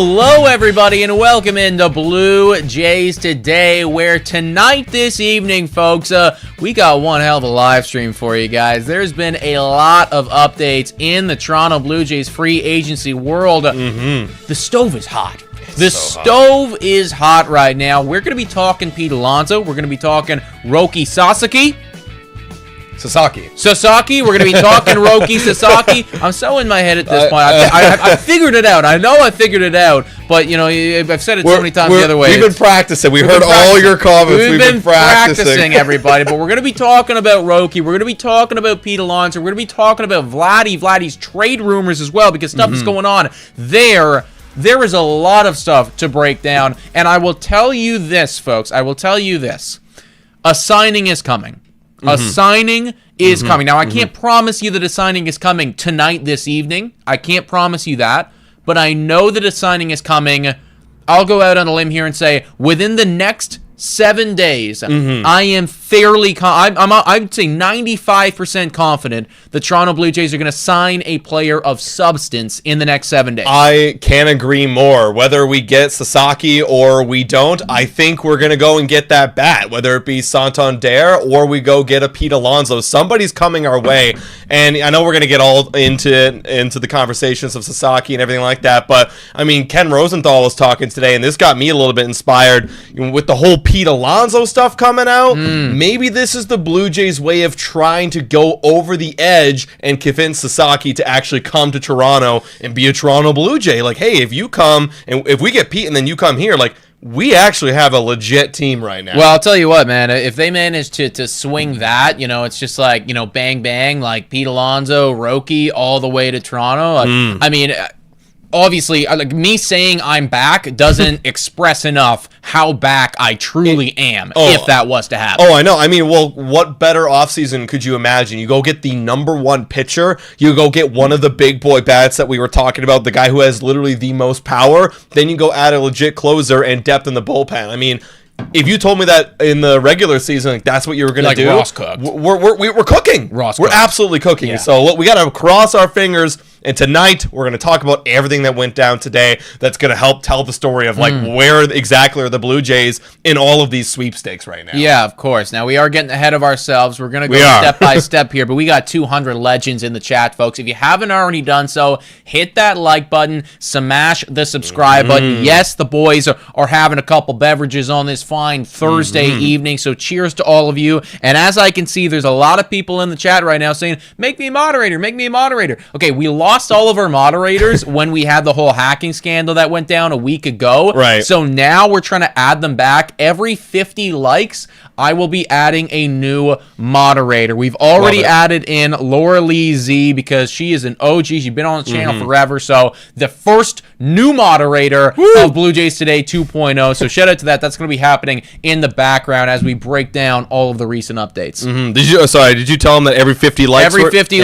Hello, everybody, and welcome into Blue Jays Today, where tonight, this evening, folks, we got one hell of a live stream for you guys. There's been a lot of updates in the Toronto Blue Jays free agency world. The stove is hot. The stove is hot right now. We're going to be talking Pete Alonso. We're going to be talking Roki Sasaki. We're going to be talking Roki Sasaki. I'm so in my head at this point. I figured it out. I know I figured it out, but, you know, I've said it so many times the other way. We've been practicing. We've heard all your comments. We've been practicing, everybody. But we're going to be talking about Roki. We're going to be talking about Pete Alonso. We're going to be talking about Vladdy's trade rumors as well, because stuff is going on there. There is a lot of stuff to break down, and I will tell you this, folks. I will tell you this. A signing is coming. A signing is coming. Now, I can't promise you that a signing is coming tonight, this evening. I can't promise you that. But I know that a signing is coming. I'll go out on a limb here and say within the next 7 days, I am fairly I'd say 95% confident the Toronto Blue Jays are going to sign a player of substance in the next 7 days. I can't agree more. Whether we get Sasaki or we don't, I think we're going to go and get that bat, whether it be Santander or we go get a Pete Alonso. Somebody's coming our way, and I know we're going to get all into the conversations of Sasaki and everything like that, but I mean, Ken Rosenthal was talking today, and this got me a little bit inspired with the whole Pete Alonso stuff coming out. Maybe this is the Blue Jays' way of trying to go over the edge and convince Sasaki to actually come to Toronto and be a Toronto Blue Jay. Like, hey, if you come and if we get Pete and then you come here, like, we actually have a legit team right now. Well, I'll tell you what, man. If they manage to swing that, you know, it's just like, you know, bang, bang, like Pete Alonso, Roki, all the way to Toronto. Like, I mean, obviously, like, me saying I'm back doesn't express enough how back I truly am, if that was to happen. Oh, I know. I mean, well, what better offseason could you imagine? You go get the number one pitcher, you go get one of the big boy bats that we were talking about, the guy who has literally the most power, then you go add a legit closer and depth in the bullpen. I mean, if you told me that in the regular season, like, that's what you were going to do, Ross cooked. We're cooking. We're absolutely cooking. Yeah. So we got to cross our fingers. And tonight, we're going to talk about everything that went down today that's going to help tell the story of, like, where exactly are the Blue Jays in all of these sweepstakes right now. Yeah, of course. Now, we are getting ahead of ourselves. We're going to go step by step here, but we got 200 legends in the chat, folks. If you haven't already done so, hit that like button, smash the subscribe button. Yes, the boys are having a couple beverages on this fine Thursday evening, so cheers to all of you. And as I can see, there's a lot of people in the chat right now saying, make me a moderator, make me a moderator. Okay, we lost all of our moderators when we had the whole hacking scandal that went down a week ago. Right. So now we're trying to add them back. Every 50 likes, I will be adding a new moderator. We've already added in Laura Lee Z because she is an OG. She's been on the channel forever. So the first new moderator of Blue Jays Today 2.0. So shout out to that. That's going to be happening in the background as we break down all of the recent updates. Did you tell them that every 50 likes? Every 50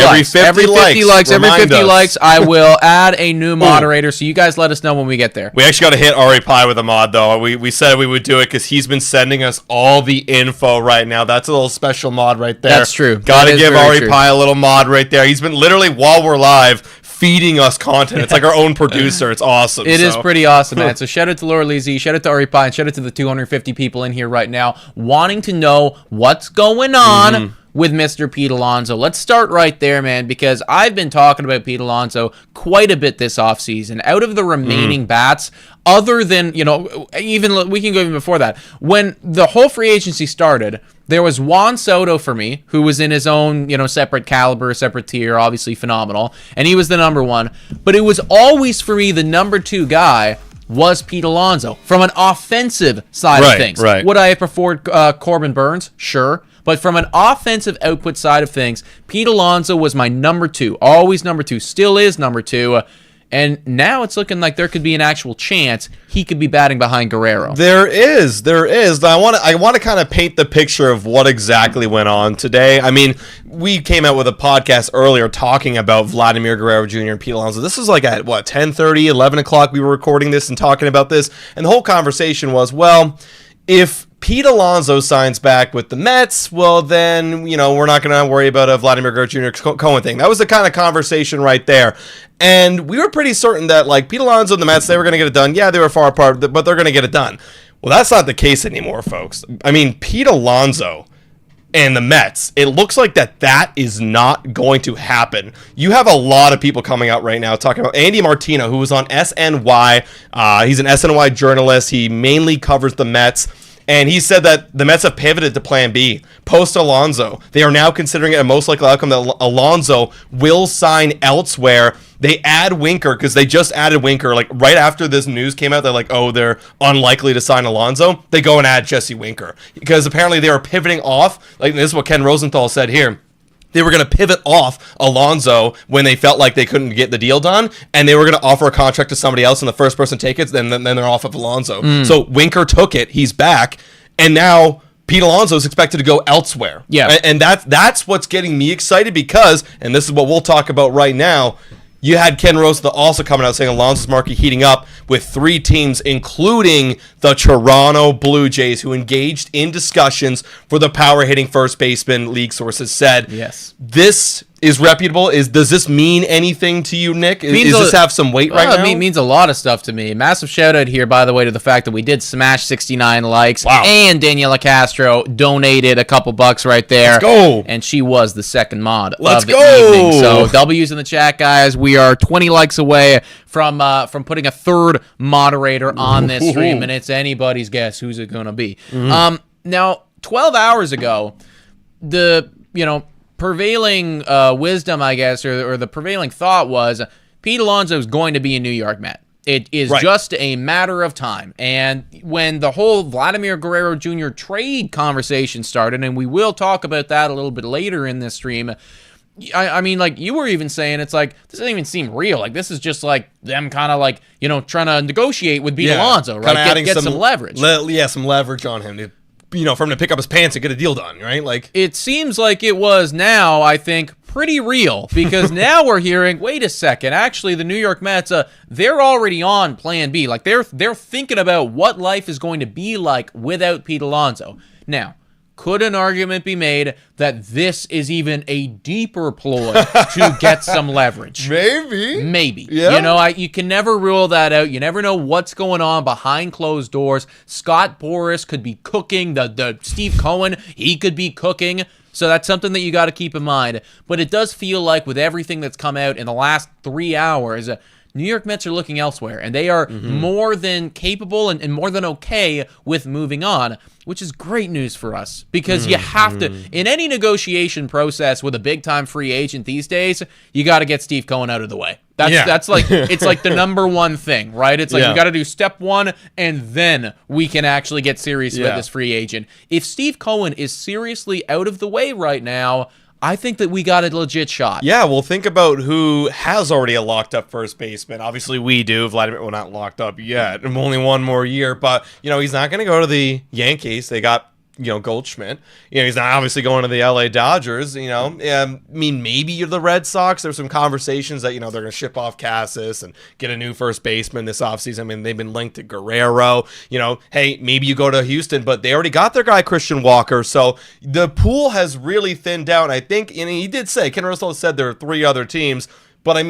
likes, I will add a new moderator. So you guys let us know when we get there. We actually got to hit Ari Pie with a mod, though. We said we would do it because he's been sending us all the info right now. That's a little special mod right there. That's true. Got to give Ari Pie a little mod right there. He's been literally, while we're live, feeding us content. It's like our own producer. It's awesome. It is pretty awesome, man. So shout out to Laura Lizzie, shout out to Ari Pie, and shout out to the 250 people in here right now wanting to know what's going on with Mr. Pete Alonso. Let's start right there, man, because I've been talking about Pete Alonso quite a bit this offseason. Out of the remaining bats, other than, you know, even we can go even before that. When the whole free agency started, there was Juan Soto for me, who was in his own, you know, separate caliber, separate tier, obviously phenomenal, and he was the number one. But it was always, for me, the number two guy was Pete Alonso from an offensive side of things. Right. Would I have preferred Corbin Burns? Sure. But from an offensive output side of things, Pete Alonso was my number two. Always number two. Still is number two. And now it's looking like there could be an actual chance he could be batting behind Guerrero. There is. I want to kind of paint the picture of what exactly went on today. I mean, we came out with a podcast earlier talking about Vladimir Guerrero Jr. and Pete Alonso. This was like at, 10:30, 11 o'clock we were recording this and talking about this. And the whole conversation was, well, if Pete Alonso signs back with the Mets, well, then, we're not going to worry about a Vladimir Guerrero Jr. Cohen thing. That was the kind of conversation right there. And we were pretty certain that, Pete Alonso and the Mets, they were going to get it done. Yeah, they were far apart, but they're going to get it done. Well, that's not the case anymore, folks. I mean, Pete Alonso and the Mets, it looks like that is not going to happen. You have a lot of people coming out right now talking about Andy Martino, who was on SNY. He's an SNY journalist. He mainly covers the Mets. And he said that the Mets have pivoted to Plan B. Post Alonso, they are now considering it a most likely outcome that Alonso will sign elsewhere. They add Winker because they just added Winker. Right after this news came out, they're they're unlikely to sign Alonso. They go and add Jesse Winker because apparently they were pivoting off. This is what Ken Rosenthal said here. They were going to pivot off Alonso when they felt like they couldn't get the deal done, and they were going to offer a contract to somebody else, and the first person take it, then they're off of Alonso. So Winker took it. He's back, and now Pete Alonso is expected to go elsewhere. Yeah. And that's what's getting me excited because, and this is what we'll talk about right now, you had Ken Rosenthal also coming out saying Alonso's market heating up with 3 teams, including the Toronto Blue Jays, who engaged in discussions for the power hitting first baseman, league sources said. Yes. This is reputable. Does this mean anything to you, Nick? Does this have some weight right now? It means a lot of stuff to me. Massive shout out here, by the way, to the fact that we did smash 69 likes. Wow. And Daniela Castro donated a couple bucks right there. Let's go. And she was the second mod Let's of the go. evening. So W's in the chat, guys. We are 20 likes away from putting a third moderator on this stream, and it's anybody's guess who's it going to be. Now, 12 hours ago, the prevailing wisdom, I guess, or the prevailing thought was Pete Alonso is going to be a New York Met. It is just a matter of time. And when the whole Vladimir Guerrero Jr. trade conversation started, and we will talk about that a little bit later in this stream, I mean, you were even saying this doesn't even seem real. This is just them kind of trying to negotiate with Pete Alonso, right? Get some leverage. Some leverage on him to, for him to pick up his pants and get a deal done, right? It seems like it was now, I think, pretty real because now we're hearing, wait a second, actually the New York Mets, they're already on Plan B. They're thinking about what life is going to be like without Pete Alonso. Now, could an argument be made that this is even a deeper ploy to get some leverage? Maybe. Yeah. You can never rule that out. You never know what's going on behind closed doors. Scott Boras could be cooking. The Steve Cohen, he could be cooking. So that's something that you got to keep in mind. But it does feel like with everything that's come out in the last 3 hours, New York Mets are looking elsewhere, and they are more than capable and more than okay with moving on, which is great news for us because you have to, in any negotiation process with a big-time free agent these days, you got to get Steve Cohen out of the way. That's it's like the number one thing, right? It's we got to do step 1, and then we can actually get serious about this free agent. If Steve Cohen is seriously out of the way right now, I think that we got a legit shot. Yeah, well, think about who has already a locked-up first baseman. Obviously, we do. Vladimir, well, not locked up yet. Only one more year. But, he's not going to go to the Yankees. They got, Goldschmidt. He's not obviously going to the LA Dodgers. Maybe you're the Red Sox. There's some conversations that, they're going to ship off Cassis and get a new first baseman this offseason. They've been linked to Guerrero. Hey, maybe you go to Houston, but they already got their guy Christian Walker. So the pool has really thinned down. I think, and he did say, Ken Rosenthal said there are 3 other teams. But,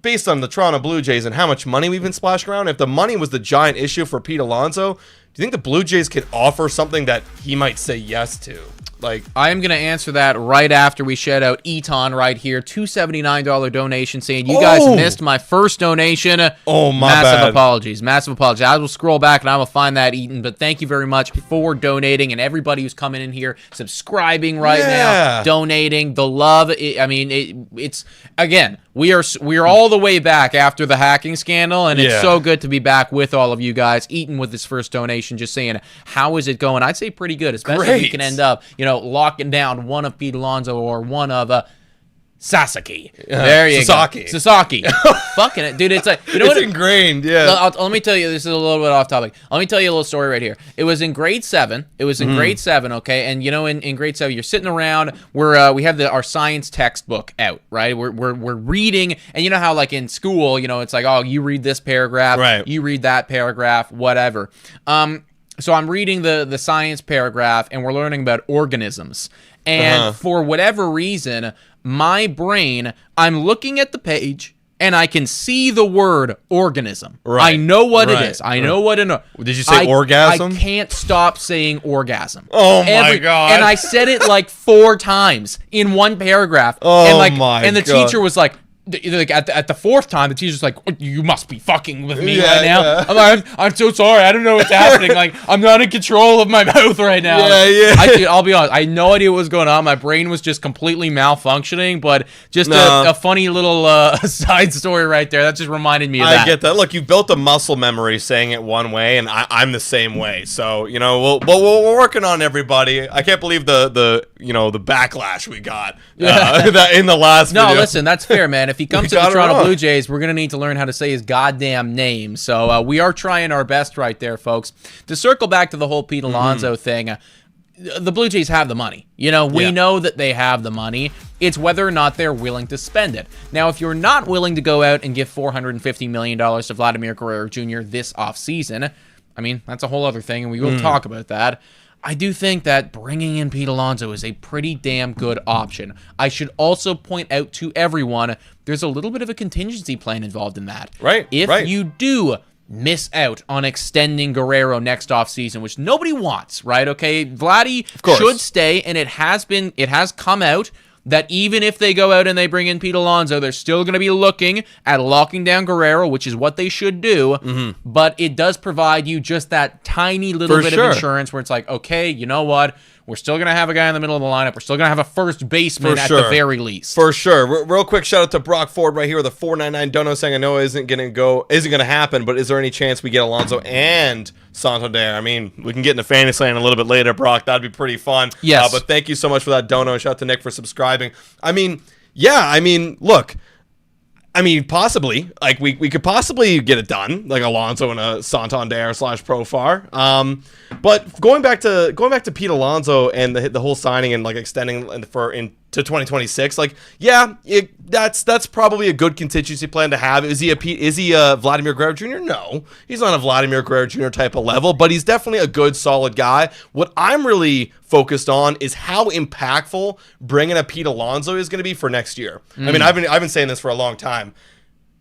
based on the Toronto Blue Jays and how much money we've been splashing around, if the money was the giant issue for Pete Alonso, do you think the Blue Jays could offer something that he might say yes to? I am going to answer that right after we shout out Eton right here. $279 donation saying, you guys missed my first donation. Oh, my Massive bad. apologies. Massive apologies. I will scroll back and I will find that, Eton. But thank you very much for donating and everybody who's coming in here, subscribing right now, donating, the love. It's again, we are all the way back after the hacking scandal, and it's so good to be back with all of you guys. Eton with his first donation, just saying, how is it going? I'd say pretty good, especially if we can end up, locking down one of Pete Alonso or one of Sasaki. There you go. Sasaki. Fucking it. Dude, it's like, it's ingrained, let me tell you, this is a little bit off topic. Let me tell you a little story right here. It was in grade 7. Okay? And, in grade 7, you're sitting around, we have our science textbook out, right? We're reading, and you know how, in school, it's like, oh, you read this paragraph, right, you read that paragraph, whatever. So I'm reading the science paragraph, and we're learning about organisms. And for whatever reason, my brain, I'm looking at the page, and I can see the word organism. Right. I know what it is. I know what it is. Did you say orgasm? I can't stop saying orgasm. Oh, my God. And I said it like 4 times in one paragraph. Oh, and the God. teacher was like, at the 4th time, the teacher's like, you must be fucking with me Yeah, right now. yeah. I'm like, I'm so sorry. I don't know what's happening. Like, I'm not in control of my mouth right now. Yeah. I'll be honest. I had no idea what was going on. My brain was just completely malfunctioning, but just a funny little side story right there. That just reminded me of that. I get that. Look, you built a muscle memory saying it one way, and I'm the same way. So, we're working on everybody. I can't believe the backlash we got that in the last video. No, listen, that's fair, man. If he comes to the got it Toronto wrong. Blue Jays, we're going to need to learn how to say his goddamn name. So we are trying our best right there, folks. To circle back to the whole Pete Alonso thing, the Blue Jays have the money. We know that they have the money. It's whether or not they're willing to spend it. Now, if you're not willing to go out and give $450 million to Vladimir Guerrero Jr. this offseason, I mean, that's a whole other thing, and we will talk about that. I do think that bringing in Pete Alonso is a pretty damn good option. I should also point out to everyone, there's a little bit of a contingency plan involved in that. Right. If you do miss out on extending Guerrero next offseason, which nobody wants, right? Okay, Vladdy should stay, and it has come out that even if they go out and they bring in Pete Alonso, they're still going to be looking at locking down Guerrero, which is what they should do. But it does provide you just that tiny little bit of insurance where it's like, okay, you know what? We're still going to have a guy in the middle of the lineup. We're still going to have a first baseman at the very least. For sure. Real quick shout out to Brock Ford right here with a 499 dono saying, I know it isn't going to happen, but is there any chance we get Alonso and Santander? I mean, we can get into Fantasyland a little bit later, Brock. That'd be pretty fun. Yes. But thank you so much for that dono, and shout out to Nick for subscribing. I mean, look. Possibly. Like, we could possibly get it done, like Alonso and a Santander / Profar. But going back to Pete Alonso and the whole signing and like extending to 2026, like, that's probably a good contingency plan to have. Is he a Vladimir Guerrero Jr.? No, he's not a Vladimir Guerrero Jr. type of level, but he's definitely a good, solid guy. What I'm really focused on is how impactful bringing a Pete Alonso is going to be for next year. I mean, I've been saying this for a long time.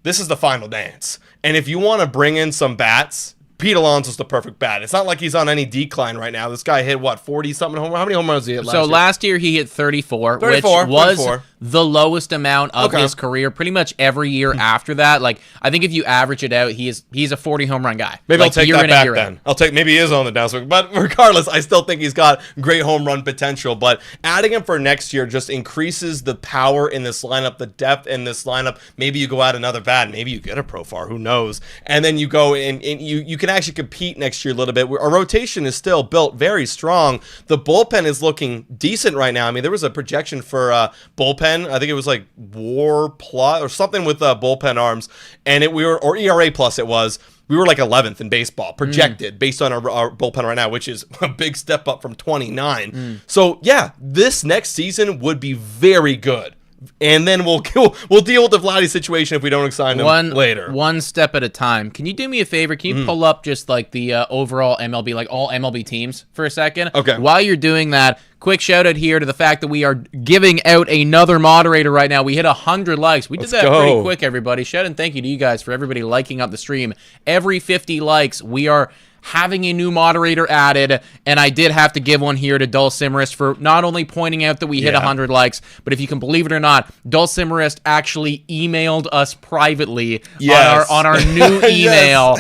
This is the final dance, and if you want to bring in some bats, Pete Alonso's the perfect bat. It's not like he's on any decline right now. This guy hit, 40-something home runs? How many home runs did he hit last year? So last year he hit 34, which was the lowest amount of his career. Pretty much every year after that, like, I think if you average it out, he's a 40 home run guy. Maybe I'll take that back then. Maybe he is on the downswing. But regardless, I still think he's got great home run potential. But adding him for next year just increases the power in this lineup, the depth in this lineup. Maybe you go out another bat. Maybe you get a Profar. Who knows? And then you go and you can actually compete next year a little bit. Our rotation is still built very strong. The bullpen is looking decent right now. I mean, there was a projection for bullpen. I think it was like WAR plus or something with bullpen arms, and or ERA plus. We were like 11th in baseball projected based on our bullpen right now, which is a big step up from 29. So yeah, this next season would be very good. And then we'll deal with the Vladdy situation if we don't sign him later. One step at a time. Can you do me a favor? Can you pull up just like the overall MLB, like all MLB teams for a second? Okay. While you're doing that, quick shout out here to the fact that we are giving out another moderator right now. We hit 100 likes. We did that pretty quick, everybody. Shout out and thank you to you guys for everybody liking up the stream. Every 50 likes, we are having a new moderator added, and I did have to give one here to Dulcimerist for not only pointing out that we hit 100 likes, but if you can believe it or not, Dulcimerist actually emailed us privately on our new email,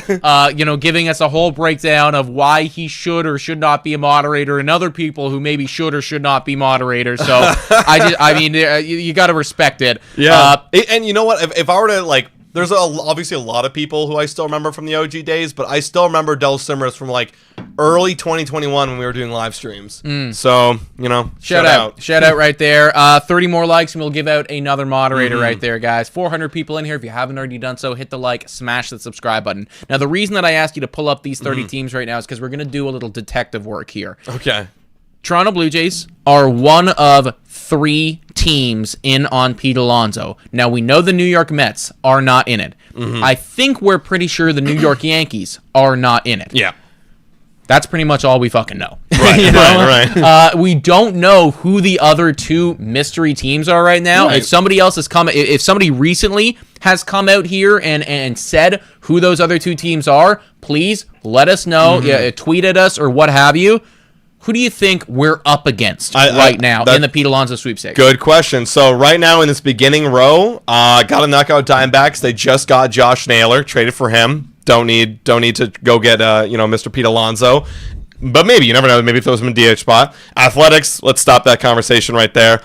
giving us a whole breakdown of why he should or should not be a moderator, and other people who maybe should or should not be moderators. So you got to respect it. Yeah, and you know what? If I were to there's obviously a lot of people who I still remember from the OG days, but I still remember Dulcimerist from like early 2021 when we were doing live streams. So, shout out. Shout out right there. 30 more likes and we'll give out another moderator right there, guys. 400 people in here. If you haven't already done so, hit the like, smash the subscribe button. Now, the reason that I asked you to pull up these 30 teams right now is because we're going to do a little detective work here. Okay. Toronto Blue Jays are one of 3 teams in on Pete Alonso. Now, we know the New York Mets are not in it. I think we're pretty sure the New York Yankees are not in it. Yeah. That's pretty much all we fucking know. Right, you know? right. We don't know who the other two mystery teams are right now. Right. If somebody else has come, if somebody recently has come out here and said who those other two teams are, please let us know. Tweet at us or what have you. Who do you think we're up against right now in the Pete Alonso sweepstakes? Good question. So right now in this beginning row, got to knock out Diamondbacks. They just got Josh Naylor, traded for him. Don't need to go get Mr. Pete Alonso. But maybe, you never know. Maybe throws him in DH spot. Athletics, let's stop that conversation right there.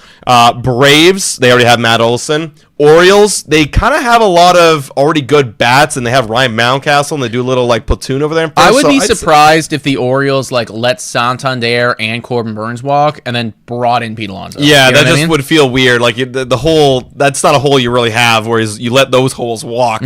Braves, they already have Matt Olson. Orioles, they kind of have a lot of already good bats, and they have Ryan Mountcastle, and they do a little platoon over there. I would be surprised if the Orioles let Santander and Corbin Burns walk, and then brought in Pete Alonso. Yeah, that just would feel weird. The hole, that's not a hole you really have, whereas you let those holes walk.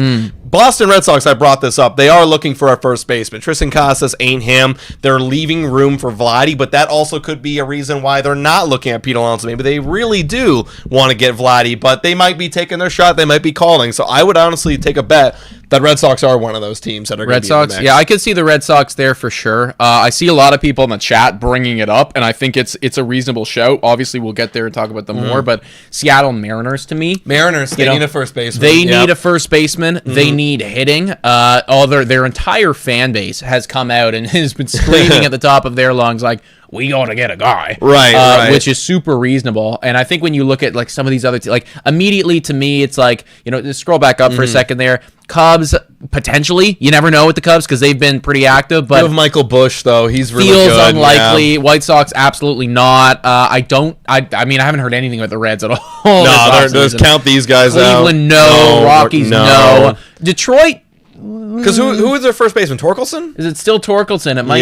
Boston Red Sox, I brought this up. They are looking for a first baseman. Tristan Casas ain't him. They're leaving room for Vladdy, but that also could be a reason why they're not looking at Pete Alonso. Maybe they really do want to get Vladdy, but they might be taking their shot. They might be calling. So I would honestly take a bet that Red Sox are one of those teams that are going to be in the mix. Yeah, I could see the Red Sox there for sure. I see a lot of people in the chat bringing it up, and I think it's a reasonable shout. Obviously, we'll get there and talk about them more, but Seattle Mariners, to me. Mariners, they need a first baseman. They need a first baseman. They need hitting. Their entire fan base has come out and has been screaming at the top of their lungs like, we got to get a guy. Right. Which is super reasonable. And I think when you look at some of these other immediately to me, it's just scroll back up for a second there. Cubs, potentially. You never know with the Cubs because they've been pretty active. But you have Michael Busch, though. He's really feels good. Unlikely. Yeah. White Sox, absolutely not. I haven't heard anything about the Reds at all. No, just count these guys out. Cleveland, no. Rockies, no. Detroit, because who is their first baseman? Torkelson? Is it still Torkelson? It might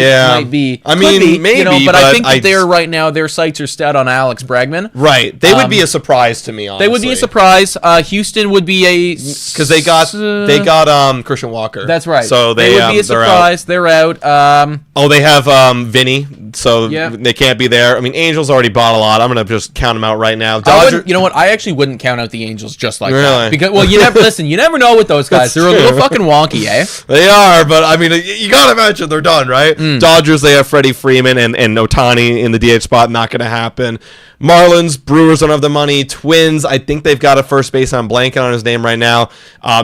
be. I mean, maybe. But I think that they're right now, their sights are set on Alex Bregman. Right. They would be a surprise to me, honestly. They would be a surprise. Houston would be because they got Christian Walker. That's right. So they would be a surprise. They're out. They have Vinny, so they can't be there. I mean, Angels already bought a lot. I'm gonna just count them out right now. You know what? I actually wouldn't count out the Angels just like that. Really? Because you never know with those guys. They're a little fucking wonky, eh? They are, but I mean, you gotta imagine they're done, right? Dodgers, they have Freddie Freeman and Ohtani in the DH spot. Not gonna happen. Marlins, Brewers don't have the money. Twins, I think they've got a first base. I'm blanking on his name right now.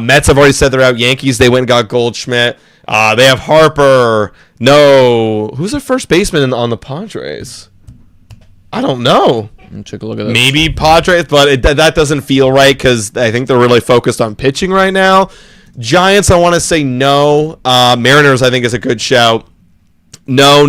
Mets have already said they're out. Yankees, they went and got Goldschmidt. They have Harper. No, who's their first baseman on the Padres? I don't know. Take a look at this. Maybe Padres, but that doesn't feel right because I think they're really focused on pitching right now. Giants, I want to say no. Mariners, I think, is a good shout. No.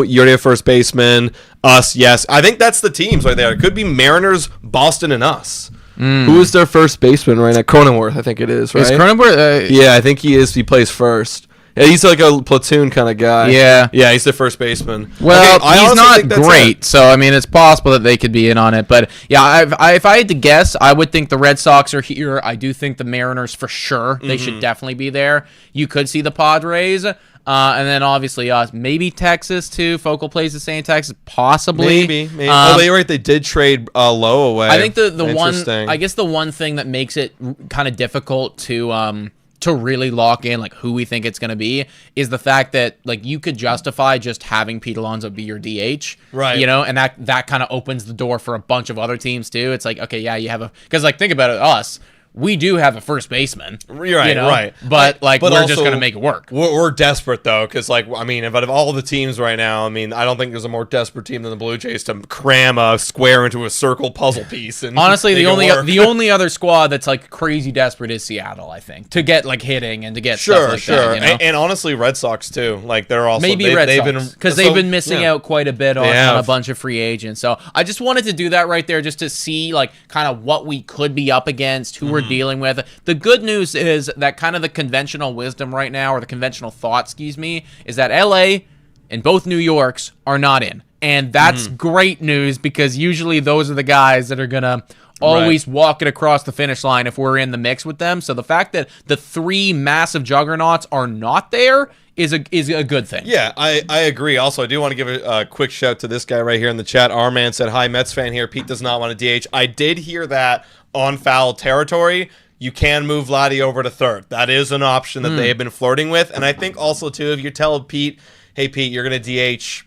You already have first baseman. Us, yes. I think that's the teams right there. It could be Mariners, Boston, and us. Who is their first baseman right now? Cronenworth, I think it is, right? Is Cronenworth? Yeah, I think he is. He plays first. Yeah, he's like a platoon kind of guy. Yeah, he's the first baseman. Well, he's not great, so I mean, it's possible that they could be in on it. But yeah, if I had to guess, I would think the Red Sox are here. I do think the Mariners for sure. They should definitely be there. You could see the Padres. And then obviously us, maybe Texas too. Focal plays the same Texas, possibly. Maybe. You're right. They did trade Lowe away. I think the one thing that makes it kind of difficult to really lock in who we think it's going to be is the fact that you could justify just having Pete Alonso be your DH, right? And that kind of opens the door for a bunch of other teams too. It's okay, yeah, you have because think about it, us. We do have a first baseman. Right. But we're also, just going to make it work. We're desperate, though, because, out of all the teams right now, I don't think there's a more desperate team than the Blue Jays to cram a square into a circle puzzle piece. And honestly, the only other squad that's, crazy desperate is Seattle, I think, to get, hitting and to get stuff like that. And honestly, Red Sox, too. They're also... Maybe Red Sox, because they've been missing out quite a bit on a bunch of free agents. So I just wanted to do that right there just to see, kind of what we could be up against, who we're dealing with. The good news is that kind of the conventional wisdom right now, or the conventional thought, is that LA and both New Yorks are not in. And that's great news because usually those are the guys that are going to always walk it across the finish line if we're in the mix with them. So the fact that the three massive juggernauts are not there is a good thing. Yeah, I agree. Also, I do want to give a quick shout to this guy right here in the chat. Our man said, "Hi, Mets fan here. Pete does not want a DH." I did hear that on foul territory. You can move Vladdy over to third. That is an option that they have been flirting with. And I think also, too, if you tell Pete, hey, Pete, you're going to DH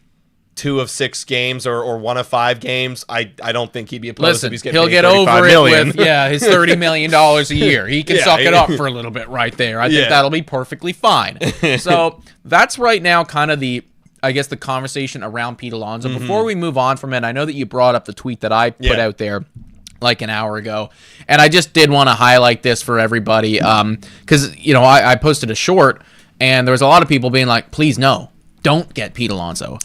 2 of 6 games or 1 of 5 games, I don't think he'd be opposed if he's getting he'll paid get over it with his $30 million a year. He can suck it up for a little bit right there. I think that'll be perfectly fine. So that's right now kind of the conversation around Pete Alonso. Before we move on from it, I know that you brought up the tweet that I put out there like an hour ago, and I just did want to highlight this for everybody because I posted a short, and there was a lot of people being like, please no, don't get Pete Alonso.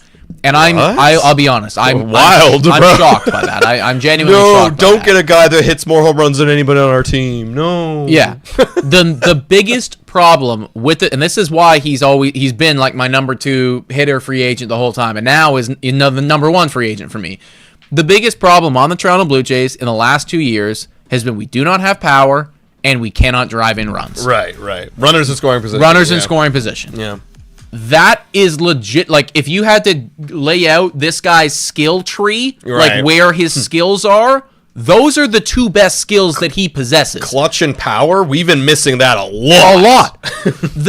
And I'll be honest, I'm shocked by that. I'm genuinely shocked by don't that. get a guy that hits more home runs than anybody on our team. No. Yeah. The biggest problem with it, and this is why he's been like my number 2 hitter free agent the whole time, and now is the number 1 free agent for me. The biggest problem on the Toronto Blue Jays in the last 2 years has been we do not have power and we cannot drive in runs. Right. Runners in scoring position. Yeah. That is legit. Like, if you had to lay out this guy's skill tree, like where his skills are, those are the 2 best skills that he possesses. Clutch and power, we've been missing that a lot.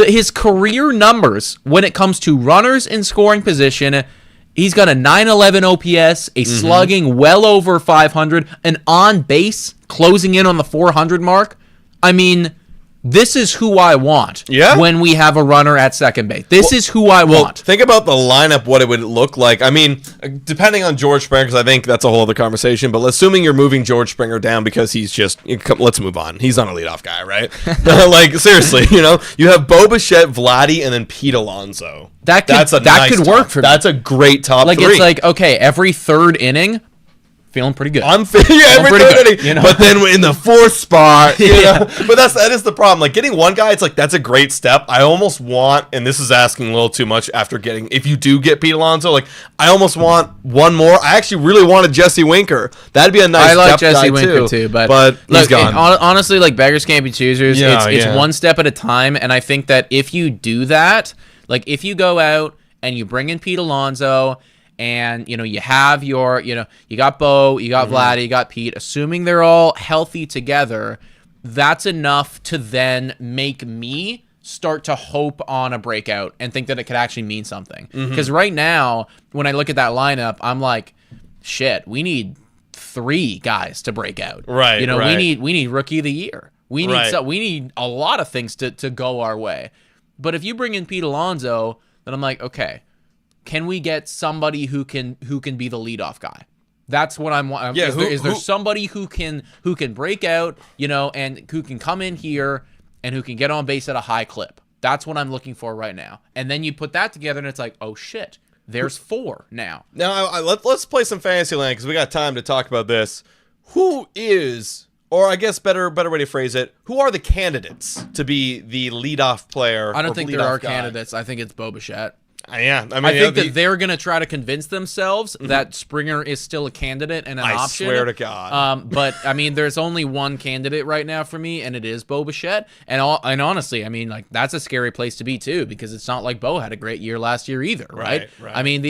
His career numbers, when it comes to runners in scoring position, he's got a 911 OPS, a slugging well over 500, an on base closing in on the 400 mark. I mean, this is who I want when we have a runner at second base. This is who I want. Think about the lineup, what it would look like. I mean, depending on George Springer, because I think that's a whole other conversation, but assuming you're moving George Springer down because he's just, let's move on. He's not a leadoff guy, right? Like, seriously, you have Bo Bichette, Vladdy, and then Pete Alonso. That could work for me. That's a great top 3. It's like, okay, every 3rd inning, feeling pretty good. Every third inning. But then in the 4th spot, but that is the problem. Like, getting one guy, it's like, that's a great step. I almost want, and this is asking a little too much after if you do get Pete Alonso, like, I almost want one more. I actually really wanted Jesse Winker. That'd be a nice step. I like Jesse Winker too, but he's gone. Honestly, like, beggars can't be choosers. It's one step at a time, and I think that if you do that, like, if you go out and you bring in Pete Alonso, and, you have your, you got Bo, you got Vladdy, you got Pete. Assuming they're all healthy together, that's enough to then make me start to hope on a breakout and think that it could actually mean something. Because right now, when I look at that lineup, I'm like, shit, we need 3 guys to break out. Right. We need Rookie of the Year. We need a lot of things to go our way. But if you bring in Pete Alonso, then I'm like, okay, can we get somebody who can be the leadoff guy? That's what I'm wanting. Yeah, is there somebody who can break out, and who can come in here and who can get on base at a high clip? That's what I'm looking for right now. And then you put that together, and it's like, oh shit, there's 4 now. Now let's play some Fantasyland because we got time to talk about this. Who is, or I guess better way to phrase it, who are the candidates to be the leadoff player? I don't think there are candidates. I think it's Bo Bichette. Yeah, I think that they're going to try to convince themselves that Springer is still a candidate and an option. I swear to God. But I mean, there's only one candidate right now for me, and it is Bo Bichette. And honestly, I mean, like, that's a scary place to be too, because it's not like Bo had a great year last year either, right? I mean,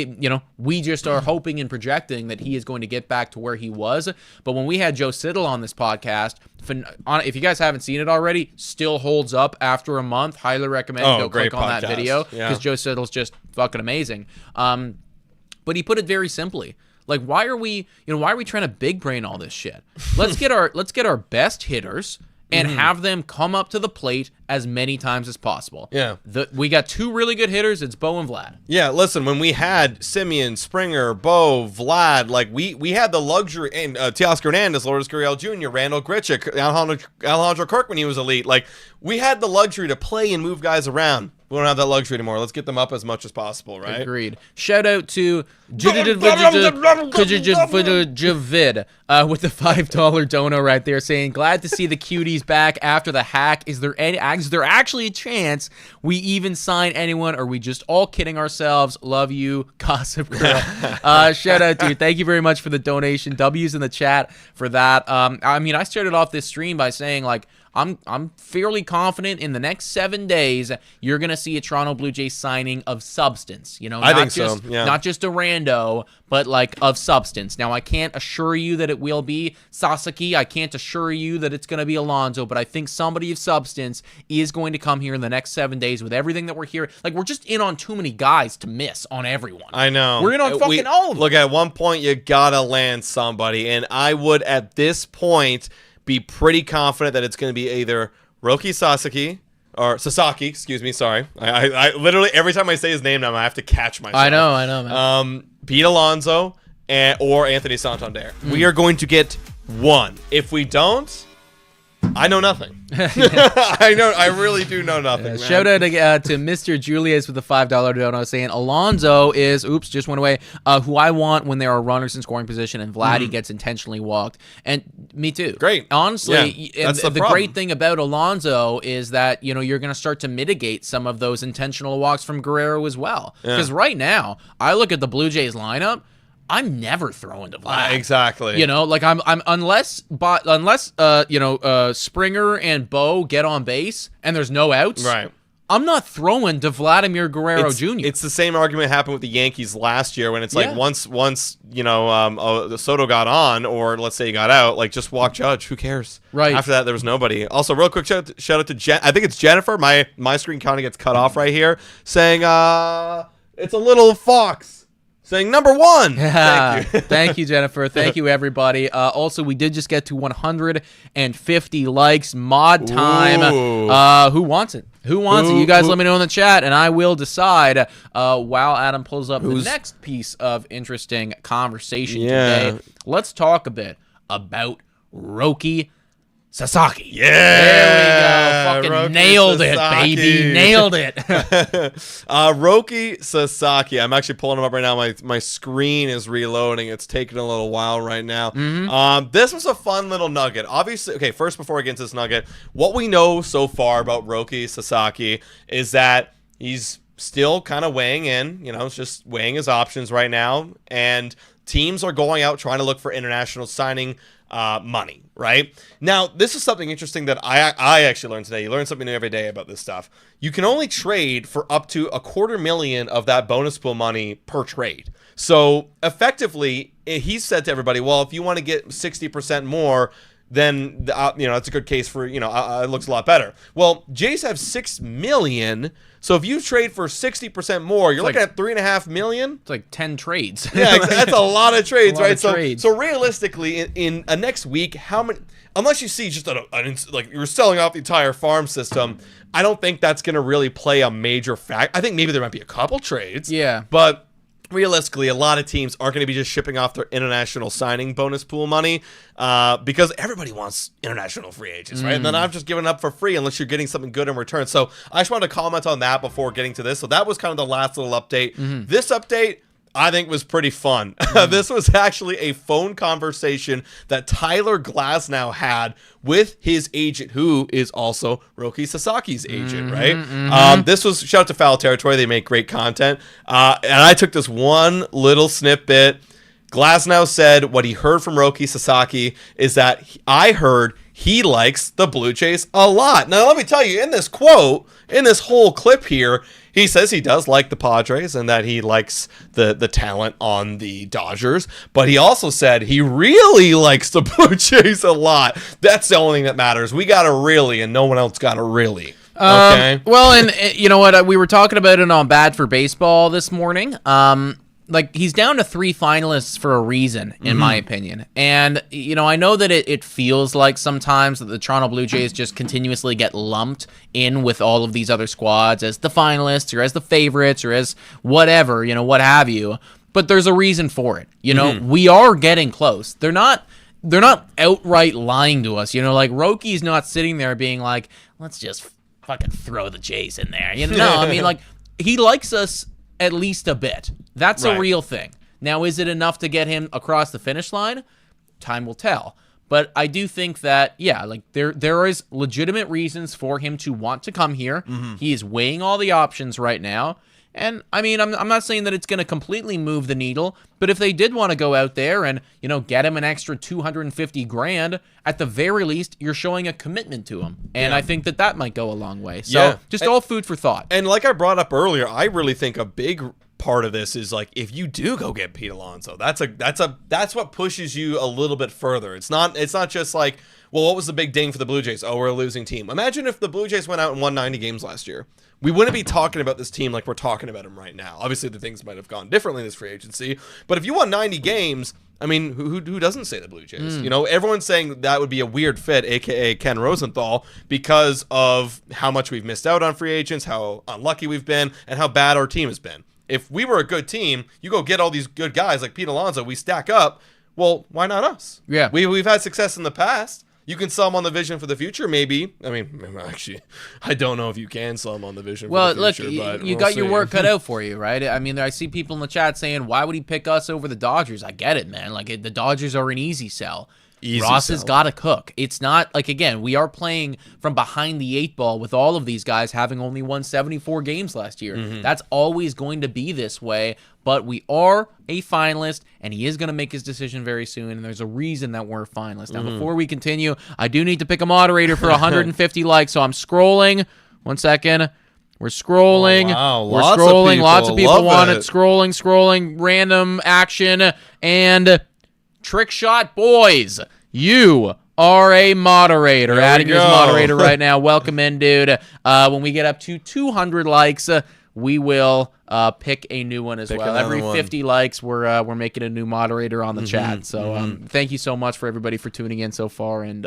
we just are hoping and projecting that he is going to get back to where he was. But when we had Joe Siddle on this podcast, if you guys haven't seen it already, still holds up after a month. Highly recommend go click on that video, because Joe Siddle's just fucking amazing. But he put it very simply. Like, why are we trying to big brain all this shit? Let's get our best hitters and have them come up to the plate as many times as possible. Yeah. We got 2 really good hitters. It's Bo and Vlad. Yeah, listen, when we had Semien, Springer, Bo, Vlad, like, we had the luxury, and Teoscar Hernandez, Lourdes Gurriel Jr., Randall Grichuk, Alejandro Kirk when he was elite. Like, we had the luxury to play and move guys around. We don't have that luxury anymore. Let's get them up as much as possible, right? Agreed. Shout out to Javid with the $5 dono right there, saying, glad to see the cuties back after the hack. Is there actually a chance we even sign anyone, or are we just all kidding ourselves? Love you, Gossip Girl. Shout out to you. Thank you very much for the donation. W's in the chat for that. I mean, I started off this stream by saying, like, I'm fairly confident in the next 7 days you're going to see a Toronto Blue Jays signing of substance. I think so. Yeah. Not just a rando, but like of substance. Now, I can't assure you that it will be Sasaki. I can't assure you that it's going to be Alonso, but I think somebody of substance is going to come here in the next 7 days with everything that we're hearing. Like, we're just in on too many guys to miss on everyone. I know. We're in on fucking all of them. Look, at one point, you gotta land somebody, and I would, at this point, be pretty confident that it's going to be either Roki Sasaki, or Sasaki, excuse me, sorry. I literally, every time I say his name now, I have to catch myself. I know, man. Pete Alonso or Anthony Santander. We are going to get one. If we don't, I know nothing. I really do know nothing, man. Shout out to Mr. Julius with the $5 dono saying Alonso is, just went away, who I want when there are runners in scoring position and Vladdy gets intentionally walked. And me too. Great. Honestly, that's the problem. great thing about Alonso is that, you're going to start to mitigate some of those intentional walks from Guerrero as well. Because right now, I look at the Blue Jays lineup, I'm never throwing to Vlad. Exactly. Like I'm unless Springer and Bo get on base and there's no outs. Right. I'm not throwing to Vladimir Guerrero Jr. It's the same argument happened with the Yankees last year when it's like once the Soto got on, or let's say he got out, like just walk Judge. Who cares? Right. After that, there was nobody. Also, real quick shout out to I think it's Jennifer. My screen kind of gets cut off right here, saying it's a little fox. Saying number one. Thank you. Thank you, Jennifer. Thank you, everybody. Also, we did just get to 150 likes. Mod time. Who wants it? Who wants it? You guys let me know in the chat, and I will decide while Adam pulls up the next piece of interesting conversation today. Let's talk a bit about Roki Sasaki. Yeah. There we go. Fucking nailed Sasaki. it, baby. Nailed it. Roki Sasaki. I'm actually pulling him up right now. My screen is reloading. It's taking a little while right now. This was a fun little nugget. Obviously, okay, first before I get into this nugget, what we know so far about Roki Sasaki is that he's still kind of weighing in. It's just weighing his options right now. And teams are going out trying to look for international signing money, right? Now, this is something interesting that I actually learned today. You learn something new every day about this stuff. You can only trade for up to $250,000 of that bonus pool money per trade. So effectively, he said to everybody, well, if you want to get 60% more, then that's a good case for it looks a lot better. Well, Jays have $6 million, so if you trade for 60% more, you're looking at $3.5 million. It's like 10 trades. Yeah, that's a lot of trades, right? Trades. So realistically, in a next week, how many? Unless you see just like you're selling off the entire farm system, I don't think that's going to really play a major fact. I think maybe there might be a couple trades. Yeah, but realistically, a lot of teams aren't going to be just shipping off their international signing bonus pool money because everybody wants international free agents, right? And then I'm just giving up for free unless you're getting something good in return. So I just wanted to comment on that before getting to this. So that was kind of the last little update. This update, I think, was pretty fun. This was actually a phone conversation that Tyler Glasnow had with his agent, who is also Roki Sasaki's agent, right? This was, shout out to Foul Territory. They make great content. And I took this one little snippet. Glasnow said what he heard from Roki Sasaki is that I heard he likes the Blue Jays a lot. Now, let me tell you, in this quote, in this whole clip here, he says he does like the Padres and that he likes the talent on the Dodgers, but he also said he really likes the Blue Jays a lot. That's the only thing that matters. We got a really, and no one else got a really. Okay. Well, and you know what? We were talking about it on Bad for Baseball this morning. Like, he's down to 3 finalists for a reason, in my opinion. And, I know that it feels like sometimes that the Toronto Blue Jays just continuously get lumped in with all of these other squads as the finalists or as the favorites or as whatever, what have you. But there's a reason for it. We are getting close. They're not outright lying to us. Like, Roki's not sitting there being like, let's just fucking throw the Jays in there. No, I mean, like, he likes us at least a bit. That's a real thing. Now, is it enough to get him across the finish line? Time will tell. But I do think that, like there is legitimate reasons for him to want to come here. He is weighing all the options right now. And I mean, I'm not saying that it's going to completely move the needle, but if they did want to go out there and, get him an extra $250,000, at the very least, you're showing a commitment to him. And I think that might go a long way. So just all food for thought. And like I brought up earlier, I really think a big part of this is like, if you do go get Pete Alonso, that's what pushes you a little bit further. It's not just like, well, what was the big ding for the Blue Jays? Oh, we're a losing team. Imagine if the Blue Jays went out and won 90 games last year. We wouldn't be talking about this team like we're talking about them right now. Obviously, the things might have gone differently in this free agency. But if you won 90 games, I mean, who doesn't say the Blue Jays? Everyone's saying that would be a weird fit, a.k.a. Ken Rosenthal, because of how much we've missed out on free agents, how unlucky we've been, and how bad our team has been. If we were a good team, you go get all these good guys like Pete Alonso, we stack up, well, why not us? Yeah. We've had success in the past. You can sell them on the vision for the future, maybe. I mean, actually, I don't know if you can sell them on the vision for the future. Well, look, but you got your work cut out for you, right? I mean, I see people in the chat saying, why would he pick us over the Dodgers? I get it, man. Like, the Dodgers are an easy sell. Ross has got to cook. It's not, like, again, we are playing from behind the 8 ball with all of these guys having only won 74 games last year. That's always going to be this way, but we are a finalist, and he is going to make his decision very soon, and there's a reason that we're a finalist. Now, before we continue, I do need to pick a moderator for 150 likes, so I'm scrolling. 1 second. We're scrolling. Oh, wow. We're scrolling. Lots of people want it. it. Scrolling. Random action. And Trick Shot Boys, you are a moderator. There Adding we you as go. moderator right now. Welcome in, dude. When we get up to 200 likes, we will pick a new one as well. Every 50 likes, we're making a new moderator on the chat. So thank you so much for everybody for tuning in so far and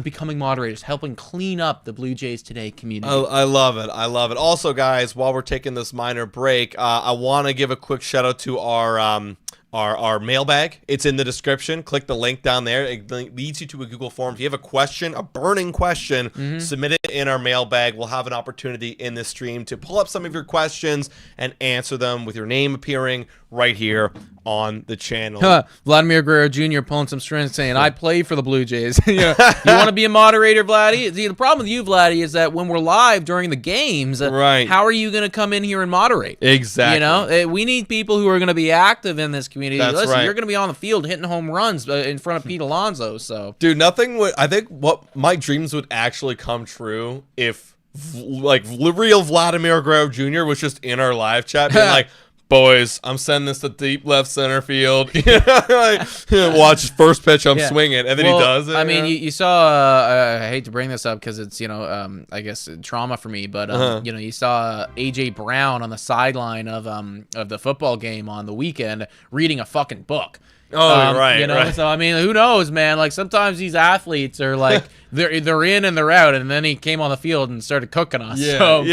becoming moderators, helping clean up the Blue Jays Today community. I love it. I love it. Also, guys, while we're taking this minor break, I want to give a quick shout out to our mailbag. It's in the description. Click the link down there. It leads you to a Google form. If you have a question, a burning question, submit it in our mailbag. We'll have an opportunity in this stream to pull up some of your questions and answer them with your name appearing right here on the channel. Vladimir Guerrero Jr. pulling some strings saying, I play for the Blue Jays. You want to be a moderator, Vladdy? See, the problem with you, Vladdy, is that when we're live during the games, how are you going to come in here and moderate? Exactly. We need people who are going to be active in this community. That's Listen, right. You're going to be on the field hitting home runs in front of Pete Alonso. So, dude, nothing would. I think what my dreams would actually come true if, like, real Vladimir Guerrero Jr. was just in our live chat, being like, boys, I'm sending this to deep left center field. Watch first pitch, I'm swinging, and then he does it. I mean, you saw. I hate to bring this up because it's I guess trauma for me, but you saw AJ Brown on the sideline of the football game on the weekend reading a fucking book. Oh, right. So I mean, who knows, man? Like sometimes these athletes are like they're in and they're out, and then he came on the field and started cooking us. Yeah, so,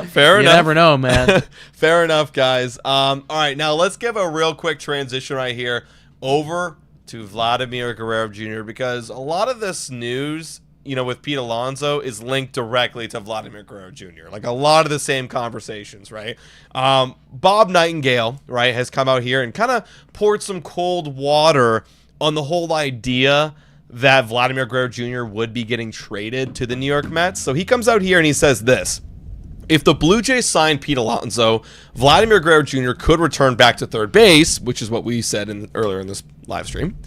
fair enough. You never know, man. Fair enough, guys. All right, now let's give a real quick transition right here over to Vladimir Guerrero Jr. because a lot of this news, with Pete Alonso is linked directly to Vladimir Guerrero Jr. Like a lot of the same conversations, right? Bob Nightingale, right, has come out here and kind of poured some cold water on the whole idea that Vladimir Guerrero Jr. would be getting traded to the New York Mets. So he comes out here and he says this: if the Blue Jays signed Pete Alonso, Vladimir Guerrero Jr. could return back to third base, which is what we said earlier in this live stream,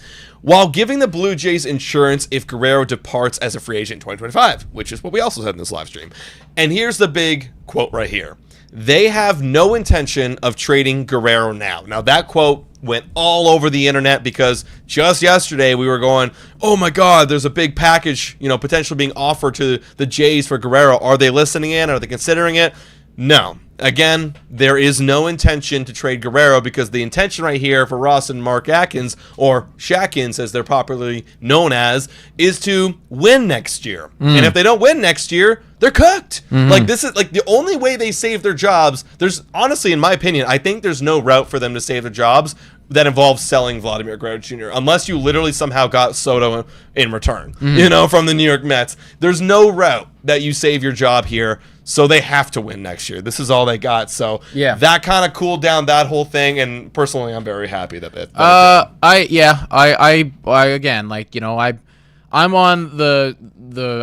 while giving the Blue Jays insurance if Guerrero departs as a free agent in 2025, which is what we also said in this live stream. And here's the big quote right here. They have no intention of trading Guerrero now. Now, that quote went all over the internet because just yesterday we were going, oh my God, there's a big package, potentially being offered to the Jays for Guerrero. Are they listening in? Are they considering it? No. Again, there is no intention to trade Guerrero because the intention right here for Ross and Mark Atkins, or Shakins as they're popularly known as, is to win next year. And if they don't win next year, they're cooked. Like, this is like the only way they save their jobs. There's honestly, in my opinion, I think there's no route for them to save their jobs that involves selling Vladimir Guerrero Jr. unless you literally somehow got Soto in return, from the New York Mets. There's no route that you save your job here. So they have to win next year. This is all they got. So that kind of cooled down that whole thing. And personally, I'm very happy that I'm on the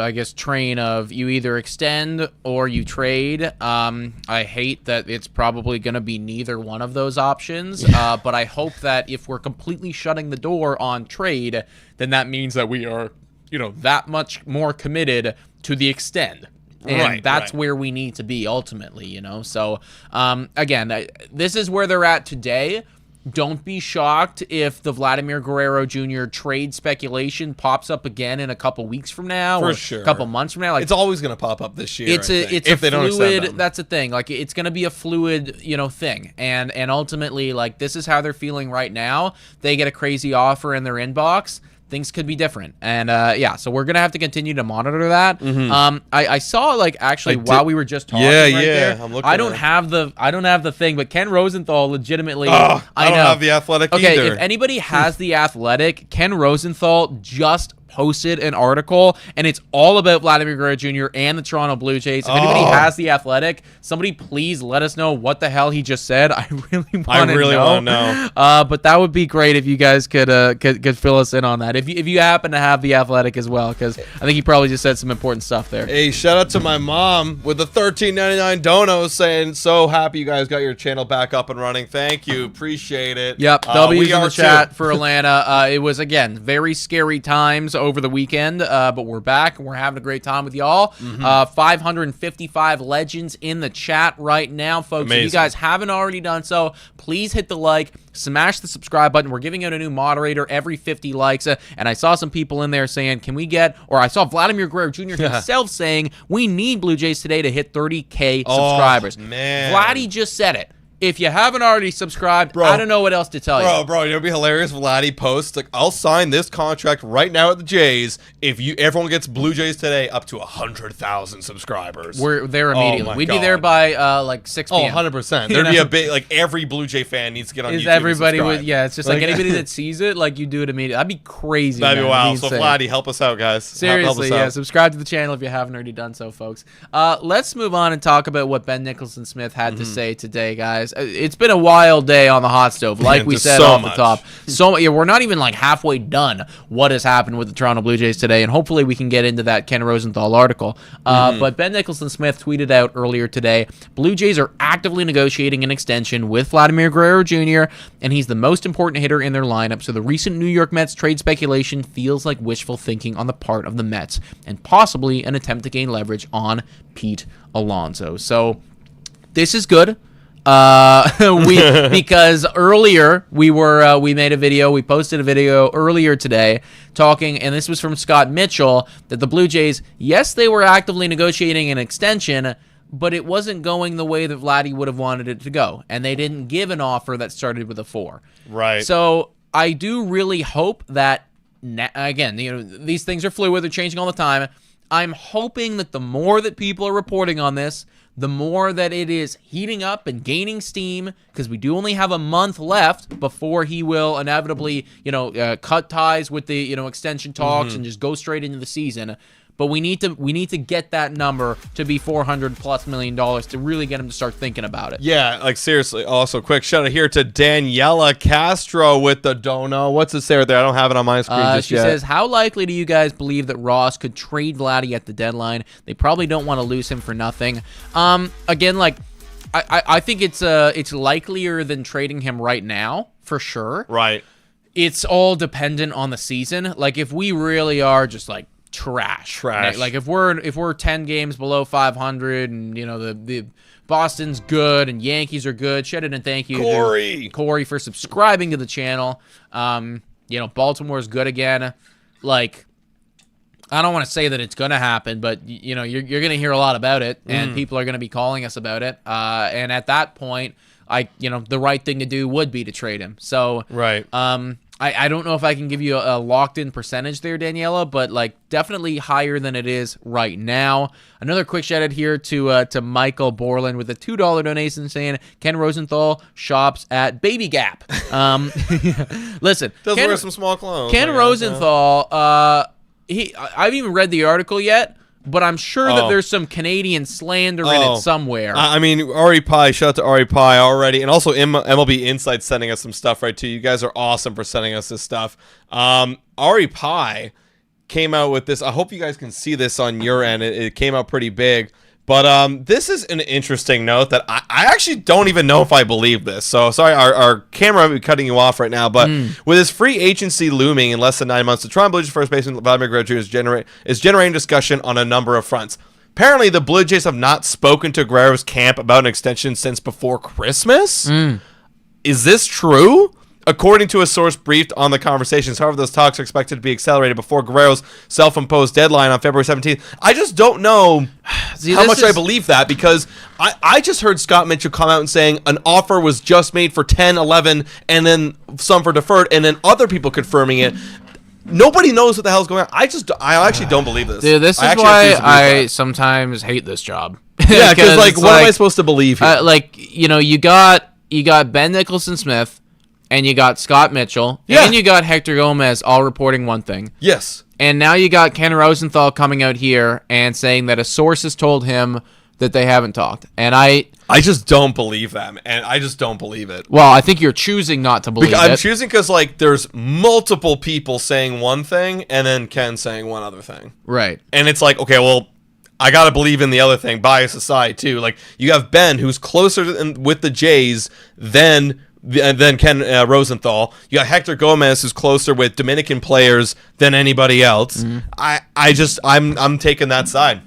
I guess train of you either extend or you trade. I hate that it's probably going to be neither one of those options. But I hope that if we're completely shutting the door on trade, then that means that we are, that much more committed to the extend. And that's where we need to be ultimately, So, again, this is where they're at today. Don't be shocked if the Vladimir Guerrero Jr. trade speculation pops up again in a couple weeks from now, or a couple months from now. Like, it's always going to pop up this year. It's a fluid. That's the thing. Like, it's going to be a fluid, thing. And ultimately, like, this is how they're feeling right now. They get a crazy offer in their inbox. Things could be different, and so we're gonna have to continue to monitor that. I saw while we were just talking, there. I don't have the thing, but Ken Rosenthal legitimately. I don't have the Athletic either. Okay, if anybody has the Athletic, Ken Rosenthal just posted an article, and it's all about Vladimir Guerrero Jr. and the Toronto Blue Jays. If anybody has the Athletic, somebody please let us know what the hell he just said. I really want to know. But that would be great if you guys could fill us in on that. If you happen to have the Athletic as well, because I think he probably just said some important stuff there. Hey, shout out to my mom with the $13.99 dono saying, so happy you guys got your channel back up and running. Thank you. Appreciate it. Yep. W's in the chat for Atlanta. It was, again, very scary times over the weekend, but we're back and we're having a great time with y'all. 555 legends in the chat right now, folks. Amazing. If you guys haven't already done so, please hit the like, smash the subscribe button. We're giving out a new moderator every 50 likes, and I saw some people in there saying, can we get, or I saw Vladimir Guerrero Jr. himself saying, we need Blue Jays today to hit 30K subscribers. Man. Vladdy just said it. If you haven't already subscribed, I don't know what else to tell you. Bro, it'd be hilarious. Vladdy posts like, "I'll sign this contract right now at the Jays if everyone gets Blue Jays today up to 100,000 subscribers." We're there immediately. We'd be there by 6 p.m. 100%. There'd be a big every Blue Jay fan needs to get on YouTube. Everybody would, it's just like anybody that sees it, you do it immediately. That'd be crazy. That'd be wild. So Vladdy, help us out, guys. Seriously, help us out. Subscribe to the channel if you haven't already done so, folks. Let's move on and talk about what Ben Nicholson-Smith had to say today, guys. It's been a wild day on the hot stove, like we said off the top. We're not even halfway done what has happened with the Toronto Blue Jays today, and hopefully we can get into that Ken Rosenthal article. But Ben Nicholson-Smith tweeted out earlier today, Blue Jays are actively negotiating an extension with Vladimir Guerrero Jr., and he's the most important hitter in their lineup, so the recent New York Mets trade speculation feels like wishful thinking on the part of the Mets, and possibly an attempt to gain leverage on Pete Alonso. So this is good. Because earlier we posted a video earlier today talking, and this was from Scott Mitchell, that the Blue Jays, yes, they were actively negotiating an extension, but it wasn't going the way that Vladdy would have wanted it to go, and they didn't give an offer that started with a 4. Right. So I do really hope that, again, these things are fluid, they're changing all the time. I'm hoping that the more that people are reporting on this, the more that it is heating up and gaining steam, because we do only have a month left before he will inevitably, cut ties with the, extension talks and just go straight into the season. But we need to get that number to be $400+ million to really get him to start thinking about it. Yeah, seriously. Also, quick shout out here to Daniela Castro with the dono. What's it say right there? I don't have it on my screen just yet. She says, how likely do you guys believe that Ross could trade Vladdy at the deadline? They probably don't want to lose him for nothing. Again, I think it's likelier than trading him right now, for sure. Right. It's all dependent on the season. If we really are just trash. If we're 10 games below 500 and the Boston's good and Yankees are good, shout out and thank you Corey for subscribing to the channel. Baltimore's good again. I don't want to say that it's going to happen, but you're going to hear a lot about it, and people are going to be calling us about it. And at that point, the right thing to do would be to trade him. So right. I don't know if I can give you a locked-in percentage there, Daniela, but definitely higher than it is right now. Another quick shout-out here to Michael Borland with a $2 donation saying Ken Rosenthal shops at Baby Gap. Listen, does wear some small clothes. Ken Rosenthal, I haven't even read the article yet, but I'm sure that there's some Canadian slander in it somewhere. Ari Pie, shout out to Ari Pie already. And also MLB Insight sending us some stuff right too. You guys are awesome for sending us this stuff. Ari Pie came out with this. I hope you guys can see this on your end. It came out pretty big. But this is an interesting note that I actually don't even know if I believe this. So, sorry, our camera might be cutting you off right now. But with his free agency looming in less than 9 months, the Toronto Blue Jays first baseman Vladdy Guerrero Jr. is generating discussion on a number of fronts. Apparently, the Blue Jays have not spoken to Guerrero's camp about an extension since before Christmas. Is this true? According to a source briefed on the conversations, however, those talks are expected to be accelerated before Guerrero's self-imposed deadline on February 17th. I just don't know how much I believe that, because I just heard Scott Mitchell come out and saying an offer was just made for 10, 11, and then some for deferred, and then other people confirming it. Nobody knows what the hell's going on. I actually don't believe this. Dude, this is why I sometimes hate this job. Yeah, because what am I supposed to believe here? You got Ben Nicholson-Smith, and you got Scott Mitchell, and you got Hector Gomez all reporting one thing. Yes. And now you got Ken Rosenthal coming out here and saying that a source has told him that they haven't talked. And I just don't believe them, and I just don't believe it. Well, I think you're choosing not to believe it. I'm choosing because, there's multiple people saying one thing, and then Ken saying one other thing. Right. And it's like, okay, well, I got to believe in the other thing, bias aside, too. Like, you have Ben, who's closer with the Jays than Ken Rosenthal. You got Hector Gomez, who's closer with Dominican players than anybody else. I'm taking that side.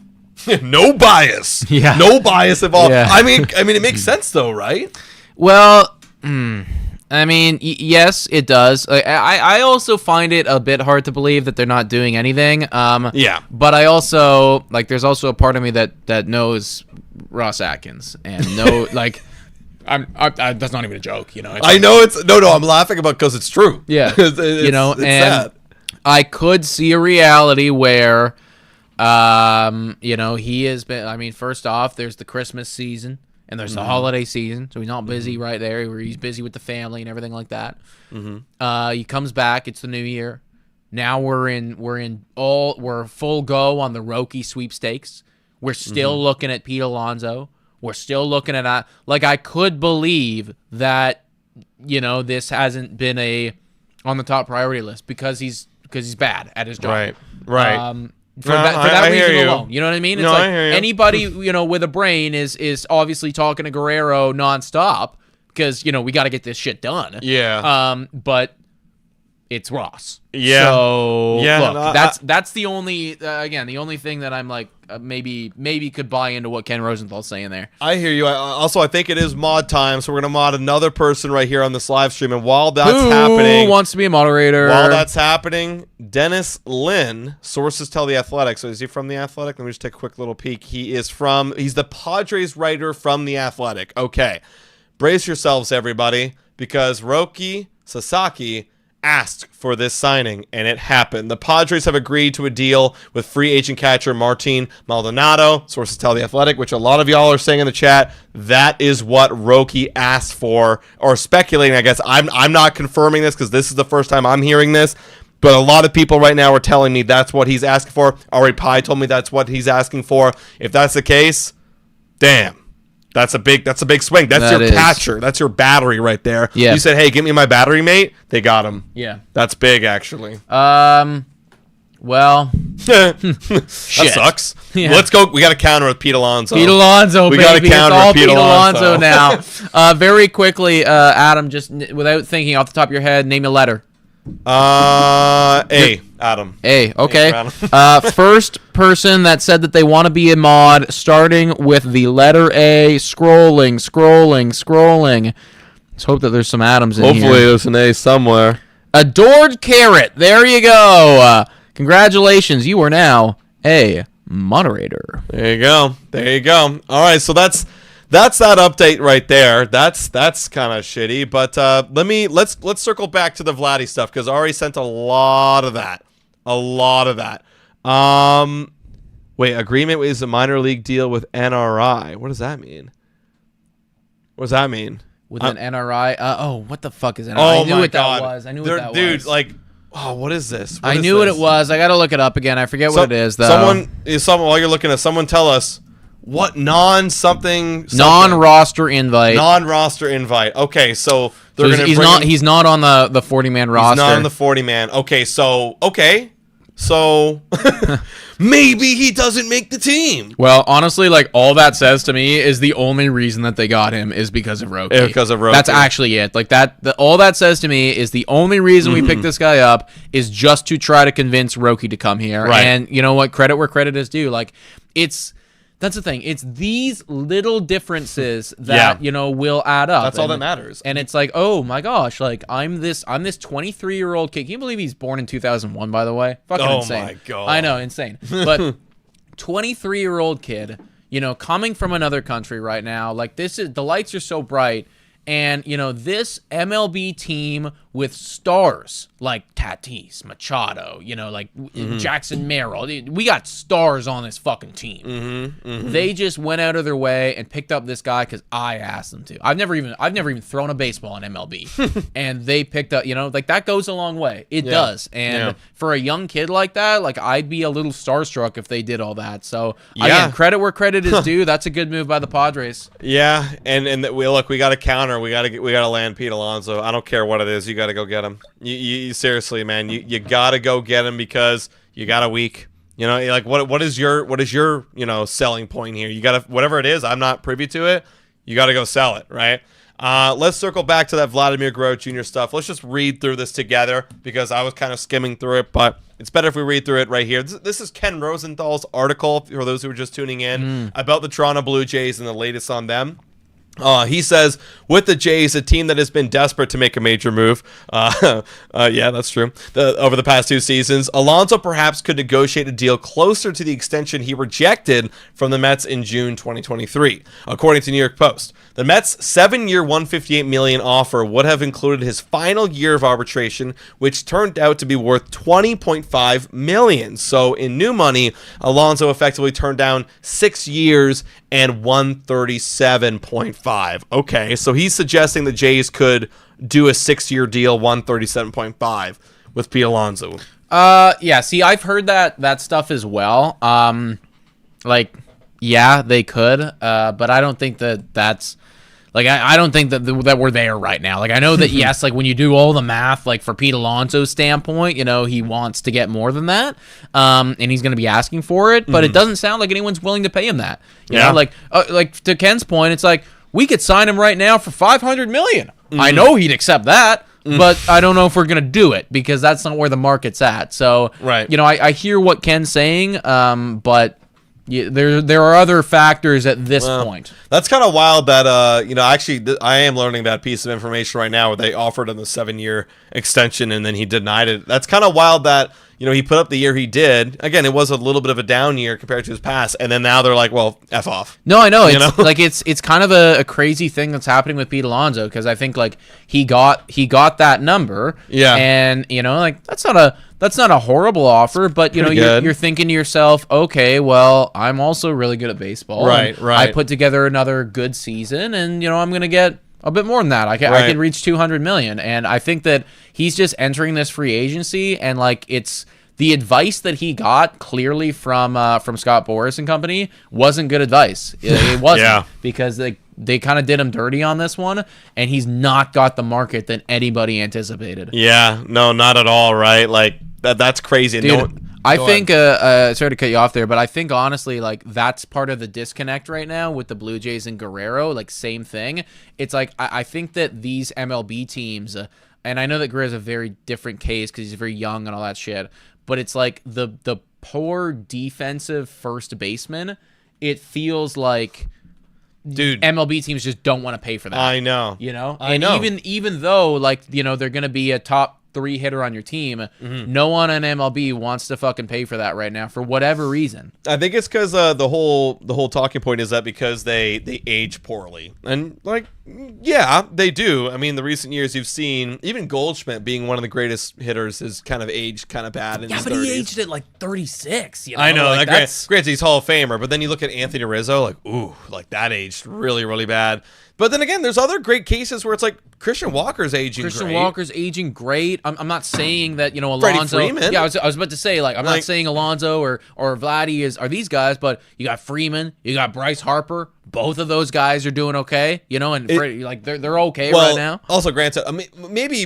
No bias. Yeah. No bias at all. Yeah. I mean, it makes sense though, right? Well, yes, it does. I also find it a bit hard to believe that they're not doing anything. Yeah. But I also there's also a part of me that knows Ross Atkins and that's not even a joke, I know it's no. I'm laughing about because it's true. Yeah, it's sad. I could see a reality where, he has been. First off, there's the Christmas season and there's the holiday season, so he's not busy right there. Where he's busy with the family and everything like that. He comes back. It's the new year. Now we're full go on the Roki sweepstakes. We're still looking at Pete Alonso. We're still looking at I could believe that this hasn't been on the top priority list because he's bad at his job. Right. For that reason you. alone, you know what I mean? It's I hear you. Anybody with a brain is obviously talking to Guerrero nonstop because we got to get this shit done. Yeah. But it's Ross. Yeah. So look, that's the only the only thing that I'm maybe could buy into what Ken Rosenthal's saying there. I hear you. I think it is mod time, so we're gonna mod another person right here on this live stream. And while that's happening, who wants to be a moderator? While that's happening, Dennis Lynn, sources tell The Athletic. So is he from The Athletic? Let me just take a quick little peek. He's the Padres writer from The Athletic. Okay, brace yourselves, everybody, because Roki Sasaki asked for this signing, and it happened. The Padres have agreed to a deal with free agent catcher Martin Maldonado. Sources tell The Athletic, which a lot of y'all are saying in the chat. That is what Roki asked for, or speculating, I guess. I'm not confirming this because this is the first time I'm hearing this, but a lot of people right now are telling me that's what he's asking for. Ari Pai told me that's what he's asking for. If that's the case, damn. That's a big swing. That's your catcher. That's your battery right there. Yeah. You said, hey, give me my battery, mate. They got him. Yeah. That's big, actually. Well. That sucks. Yeah. Let's go. We got a counter with Pete Alonso. Pete Alonso, we baby. got a counter it's all with Pete Alonso now. Very quickly, Adam, just without thinking off the top of your head, name a letter. A. Adam. A. Okay. Adam. First person that said that they want to be a mod, starting with the letter A. Scrolling. Let's hope that there's some Adams in here. Hopefully there's an A somewhere. Adored Carrot. There you go. Congratulations. You are now a moderator. There you go. All right. So that's that update right there. That's kind of shitty. But let's circle back to the Vladdy stuff because Ari sent a lot of that. Wait, agreement is a minor league deal with NRI. What does that mean? With an NRI? What the fuck is NRI? Oh I knew my what God. that was. I knew Dude, what that was. What is this? I knew what it was. I got to look it up again. I forget what it is, though. Someone while you're looking at someone tell us what non-something non-roster invite. Non-roster invite. Okay, so he's not on the 40-man roster. He's not on the 40-man. Okay, so So maybe he doesn't make the team. Well, honestly, like all that says to me is the only reason that they got him is because of Roki. Yeah, because of Roki. That's actually it. Like all that says to me is the only reason we picked this guy up is just to try to convince Roki to come here. Right. And you know what? Credit where credit is due. Like that's the thing. It's these little differences that, will add up. That's all that matters. And it's like, oh my gosh, like I'm this 23-year-old kid. Can you believe he's born in 2001, by the way? Fucking insane. Oh my God. I know, insane. But 23-year-old kid, coming from another country right now, like the lights are so bright. And, this MLB team with stars like Tatis, Machado, Jackson Merrill. We got stars on this fucking team. They just went out of their way and picked up this guy because I asked them to. I've never even thrown a baseball in MLB. And they picked up, that goes a long way. It does. And for a young kid like that, like I'd be a little starstruck if they did all that. So again, credit where credit is due. That's a good move by the Padres. Yeah, and we got to counter. We got to land Pete Alonso. I don't care what it is. You got to go get him. You seriously, man. You got to go get him because you got a week. Like what is your selling point here? You got to, whatever it is. I'm not privy to it. You got to go sell it, right? Let's circle back to that Vladimir Guerrero Jr. stuff. Let's just read through this together because I was kind of skimming through it, but it's better if we read through it right here. This is Ken Rosenthal's article for those who are just tuning in about the Toronto Blue Jays and the latest on them. He says, with the Jays, a team that has been desperate to make a major move. Yeah, that's true. Over the past 2 seasons, Alonso perhaps could negotiate a deal closer to the extension he rejected from the Mets in June 2023. According to New York Post, the Mets' 7-year, $158 million offer would have included his final year of arbitration, which turned out to be worth $20.5 million. So in new money, Alonso effectively turned down 6 years and $137.5. Okay, so he's suggesting the Jays could do a 6-year deal, $137.5 with Pete Alonso. Yeah. See, I've heard that stuff as well. Yeah, they could. But I don't think that's. Like, I don't think that we're there right now. Like, I know that, yes, like, when you do all the math, like, for Pete Alonso's standpoint, he wants to get more than that, and he's going to be asking for it, but it doesn't sound like anyone's willing to pay him that. You know, like to Ken's point, it's like, we could sign him right now for $500 million. I know he'd accept that, but I don't know if we're going to do it, because that's not where the market's at. So, right. I hear what Ken's saying, but... Yeah, there are other factors at this point. That's kind of wild that, actually, I am learning that piece of information right now where they offered him the 7-year extension and then he denied it. That's kind of wild that, he put up the year he did. Again, it was a little bit of a down year compared to his past. And then now they're like, well, F off. No, I know. It's kind of a crazy thing that's happening with Pete Alonso, because I think, like, he got that number. Yeah. And, that's not a horrible offer, but you're thinking to yourself, okay, well, I'm also really good at baseball. Right. I put together another good season, and I'm going to get a bit more than that. I can reach $200 million, and I think that he's just entering this free agency, and like it's the advice that he got clearly from Scott Boras and company wasn't good advice. It wasn't because they kind of did him dirty on this one, and he's not got the market that anybody anticipated. Yeah, no, not at all. Right, like. That's crazy. Dude, I think, sorry to cut you off there, but I think honestly, like, that's part of the disconnect right now with the Blue Jays and Guerrero. Like, same thing. It's like, I think that these MLB teams, and I know that Guerrero's a very different case because he's very young and all that shit, but it's like the poor defensive first baseman, it feels like... Dude, MLB teams just don't want to pay for that. I know. I know. Even though, like, they're going to be a top 3 hitter on your team, no one on MLB wants to fucking pay for that right now for whatever reason. I think it's because the whole talking point is that because they age poorly, and like, yeah, they do. I mean, the recent years you've seen even Goldschmidt being one of the greatest hitters has kind of aged kind of bad in his 30s. But he aged at like 36. I know. Like, granted, he's Hall of Famer, but then you look at Anthony Rizzo, like, ooh, like that aged really, really bad. But then again, there's other great cases where it's like Christian Walker's aging great. Christian Walker's aging great. I'm not saying that, Alonso. Freddie Freeman. Yeah, I was about to say, like, I'm not saying Alonso or Vladdy are these guys, but you got Freeman, you got Bryce Harper, both of those guys are doing okay, and they're okay right now. Also, granted, I mean, maybe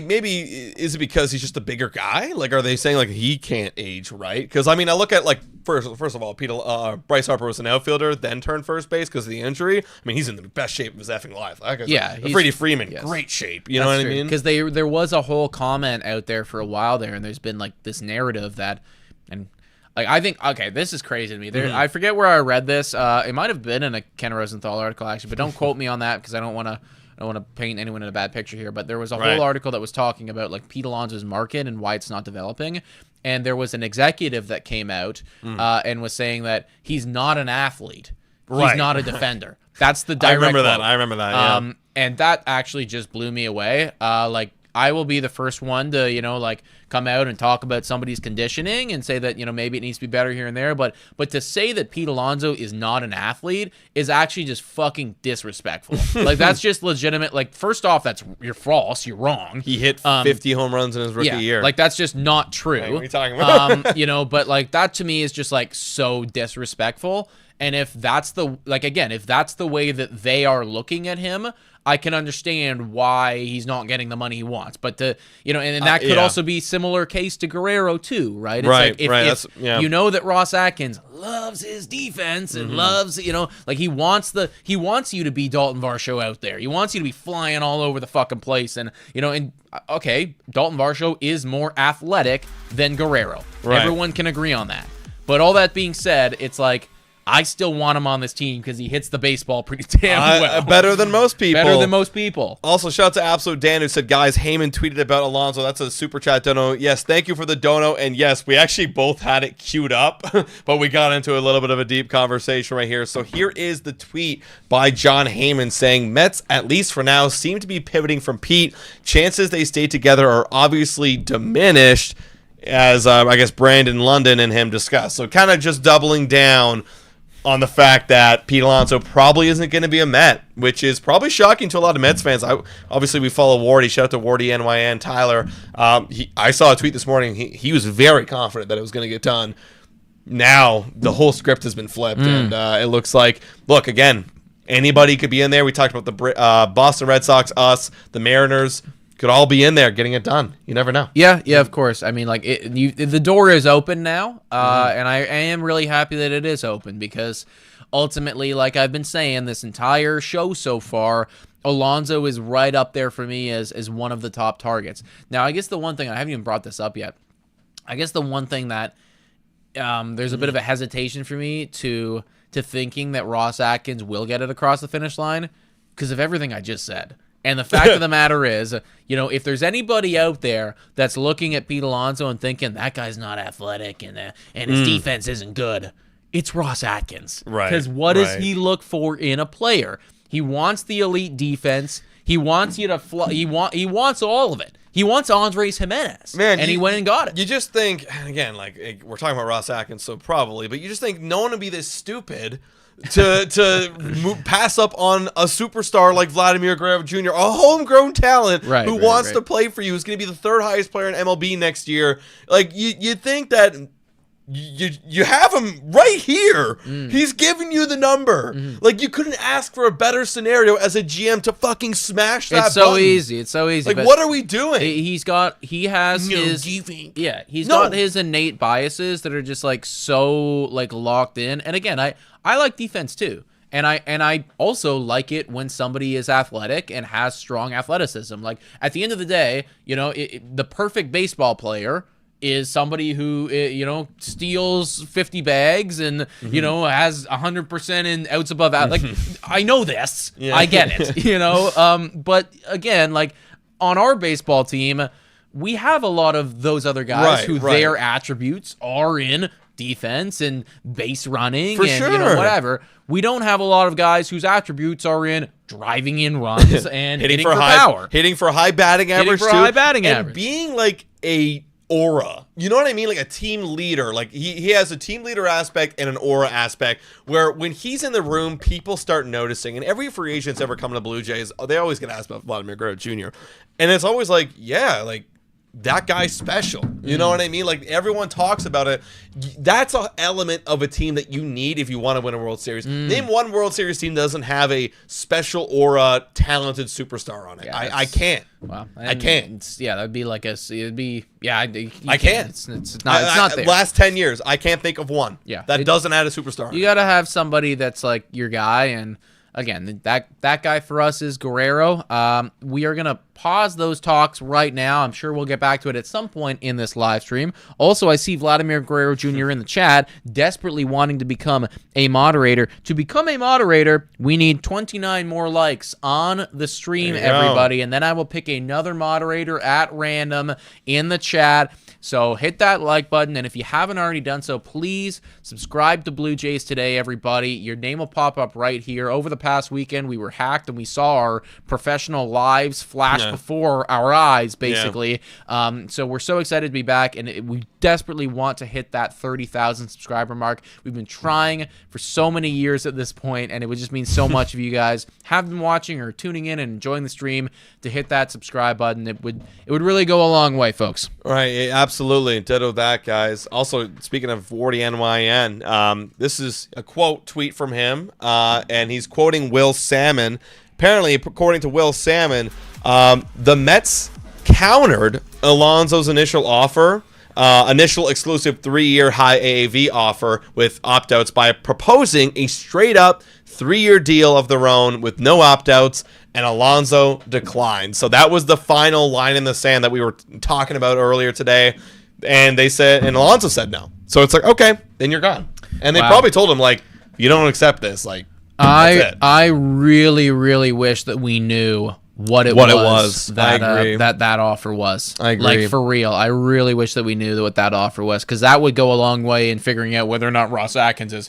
is it because he's just a bigger guy? Like, are they saying like he can't age, right? Because I mean, I look at like first of all, Bryce Harper was an outfielder, then turned first base because of the injury. I mean, he's in the best shape of his effing life. Freddie Freeman, great shape. You know what I mean? Because there was a whole comment out there for a while there, and there's been like this narrative that, and like I think, okay, this is crazy to me. I forget where I read this. It might have been in a Ken Rosenthal article actually, but don't quote me on that because I don't want to paint anyone in a bad picture here. But there was a whole article that was talking about like Pete Alonso's market and why it's not developing. And there was an executive that came out and was saying that he's not an athlete. He's not a defender. That's the direct quote. I remember that. Yeah. And that actually just blew me away. Like I will be the first one to, come out and talk about somebody's conditioning and say that, maybe it needs to be better here and there. But to say that Pete Alonso is not an athlete is actually just fucking disrespectful. Like, that's just legitimate. Like, first off, you're false. You're wrong. He hit 50 home runs in his rookie year. Like, that's just not true. Hey, what are you talking about? But like, that to me is just like so disrespectful. And if that's if that's the way that they are looking at him, I can understand why he's not getting the money he wants. But and that could also be similar case to Guerrero too, right? It's right, like if you know that Ross Atkins loves his defense and loves, like he wants you to be Dalton Varsho out there. He wants you to be flying all over the fucking place. And okay, Dalton Varsho is more athletic than Guerrero. Right. Everyone can agree on that. But all that being said, it's like, I still want him on this team because he hits the baseball pretty damn well. Better than most people. Better than most people. Also, shout out to Absolute Dan who said, guys, Heyman tweeted about Alonso. That's a super chat dono. Yes, thank you for the dono. And yes, we actually both had it queued up, but we got into a little bit of a deep conversation right here. So here is the tweet by John Heyman saying, Mets, at least for now, seem to be pivoting from Pete. Chances they stay together are obviously diminished, as I guess Brandon London and him discussed. So kind of just doubling down on the fact that Pete Alonso probably isn't going to be a Met, which is probably shocking to a lot of Mets fans. Obviously, we follow Wardy. Shout out to Wardy, NYN, Tyler. I saw a tweet this morning. He was very confident that it was going to get done. Now, the whole script has been flipped, and it looks like, again, anybody could be in there. We talked about the Boston Red Sox, us, the Mariners. Could all be in there getting it done. You never know. Yeah, of course. I mean, like, the door is open now, and I am really happy that it is open because ultimately, like I've been saying this entire show so far, Alonso is right up there for me as one of the top targets. Now, I guess the one thing, I haven't even brought this up yet, I guess the one thing that there's a bit of a hesitation for me to thinking that Ross Atkins will get it across the finish line because of everything I just said. And the fact of the matter is, if there's anybody out there that's looking at Pete Alonso and thinking that guy's not athletic and his defense isn't good, it's Ross Atkins. Right. Because what does he look for in a player? He wants the elite defense. He wants you to fly. He wants all of it. He wants Andres Jimenez. Man, and he went and got it. You just think, and again, like we're talking about Ross Atkins, so probably, but you just think no one would be this stupid to pass up on a superstar like Vladimir Guerrero Jr., a homegrown talent who wants to play for you, who's going to be the third highest player in MLB next year. Like, you think that you have him right here. He's giving you the number. Like, you couldn't ask for a better scenario as a GM to fucking smash that button. It's so easy. Like, what are we doing? He's got his innate biases that are just like so like locked in. And again, I like defense too. And I also like it when somebody is athletic and has strong athleticism. Like, at the end of the day, the perfect baseball player is somebody who, steals 50 bags and, has 100% in outs above out. Like, I know this. Yeah. I get it, But again, like, on our baseball team, we have a lot of those other guys their attributes are in defense and base running whatever. We don't have a lot of guys whose attributes are in driving in runs and hitting for power. Hitting for high batting average, and being like a aura. You know what I mean? Like a team leader. Like he has a team leader aspect and an aura aspect where when he's in the room, people start noticing. And every free agent's ever come to Blue Jays, they always get asked about Vladimir Guerrero Jr. And it's always like, that guy's special. You know what I mean? Like, everyone talks about it. That's an element of a team that you need if you want to win a World Series. Name one World Series team that doesn't have a special or a talented superstar on it. Yeah, I can't. Wow. I can't. That'd be like it'd be, yeah. I can't. It's not there. Last 10 years, I can't think of one. Yeah. That doesn't add a superstar. You got to have somebody that's like your guy, and again, that guy for us is Guerrero. We are going to pause those talks right now. I'm sure we'll get back to it at some point in this live stream. Also, I see Vladimir Guerrero Jr. in the chat, desperately wanting to become a moderator. To become a moderator, we need 29 more likes on the stream, everybody, and then I will pick another moderator at random in the chat. So hit that like button, and if you haven't already done so, please subscribe to Blue Jays Today, everybody. Your name will pop up right here. Over the past weekend, we were hacked, and we saw our professional lives flash before our eyes, basically. So we're so excited to be back, and we desperately want to hit that 30,000 subscriber mark. We've been trying for so many years at this point, and it would just mean so much if you guys have been watching or tuning in and enjoying the stream to hit that subscribe button. It would really go a long way, folks. Right, absolutely. Ditto that, guys. Also, speaking of Wardy NYN, this is a tweet from him, and he's quoting Will Salmon. Apparently, according to Will Salmon, the Mets countered Alonso's initial offer, initial exclusive 3-year high AAV offer with opt-outs by proposing a straight-up 3-year deal of their own with no opt-outs, and Alonso declined. So that was the final line in the sand that we were talking about earlier today. And they said, and Alonso said no. So it's like, okay, then you're gone. And they probably told him, like, you don't accept this. Like, that's it. I really, really wish that we knew what it was that I agree. that offer was. I agree. Like, for real. I really wish that we knew what that offer was, because that would go a long way in figuring out whether or not Ross Atkins is,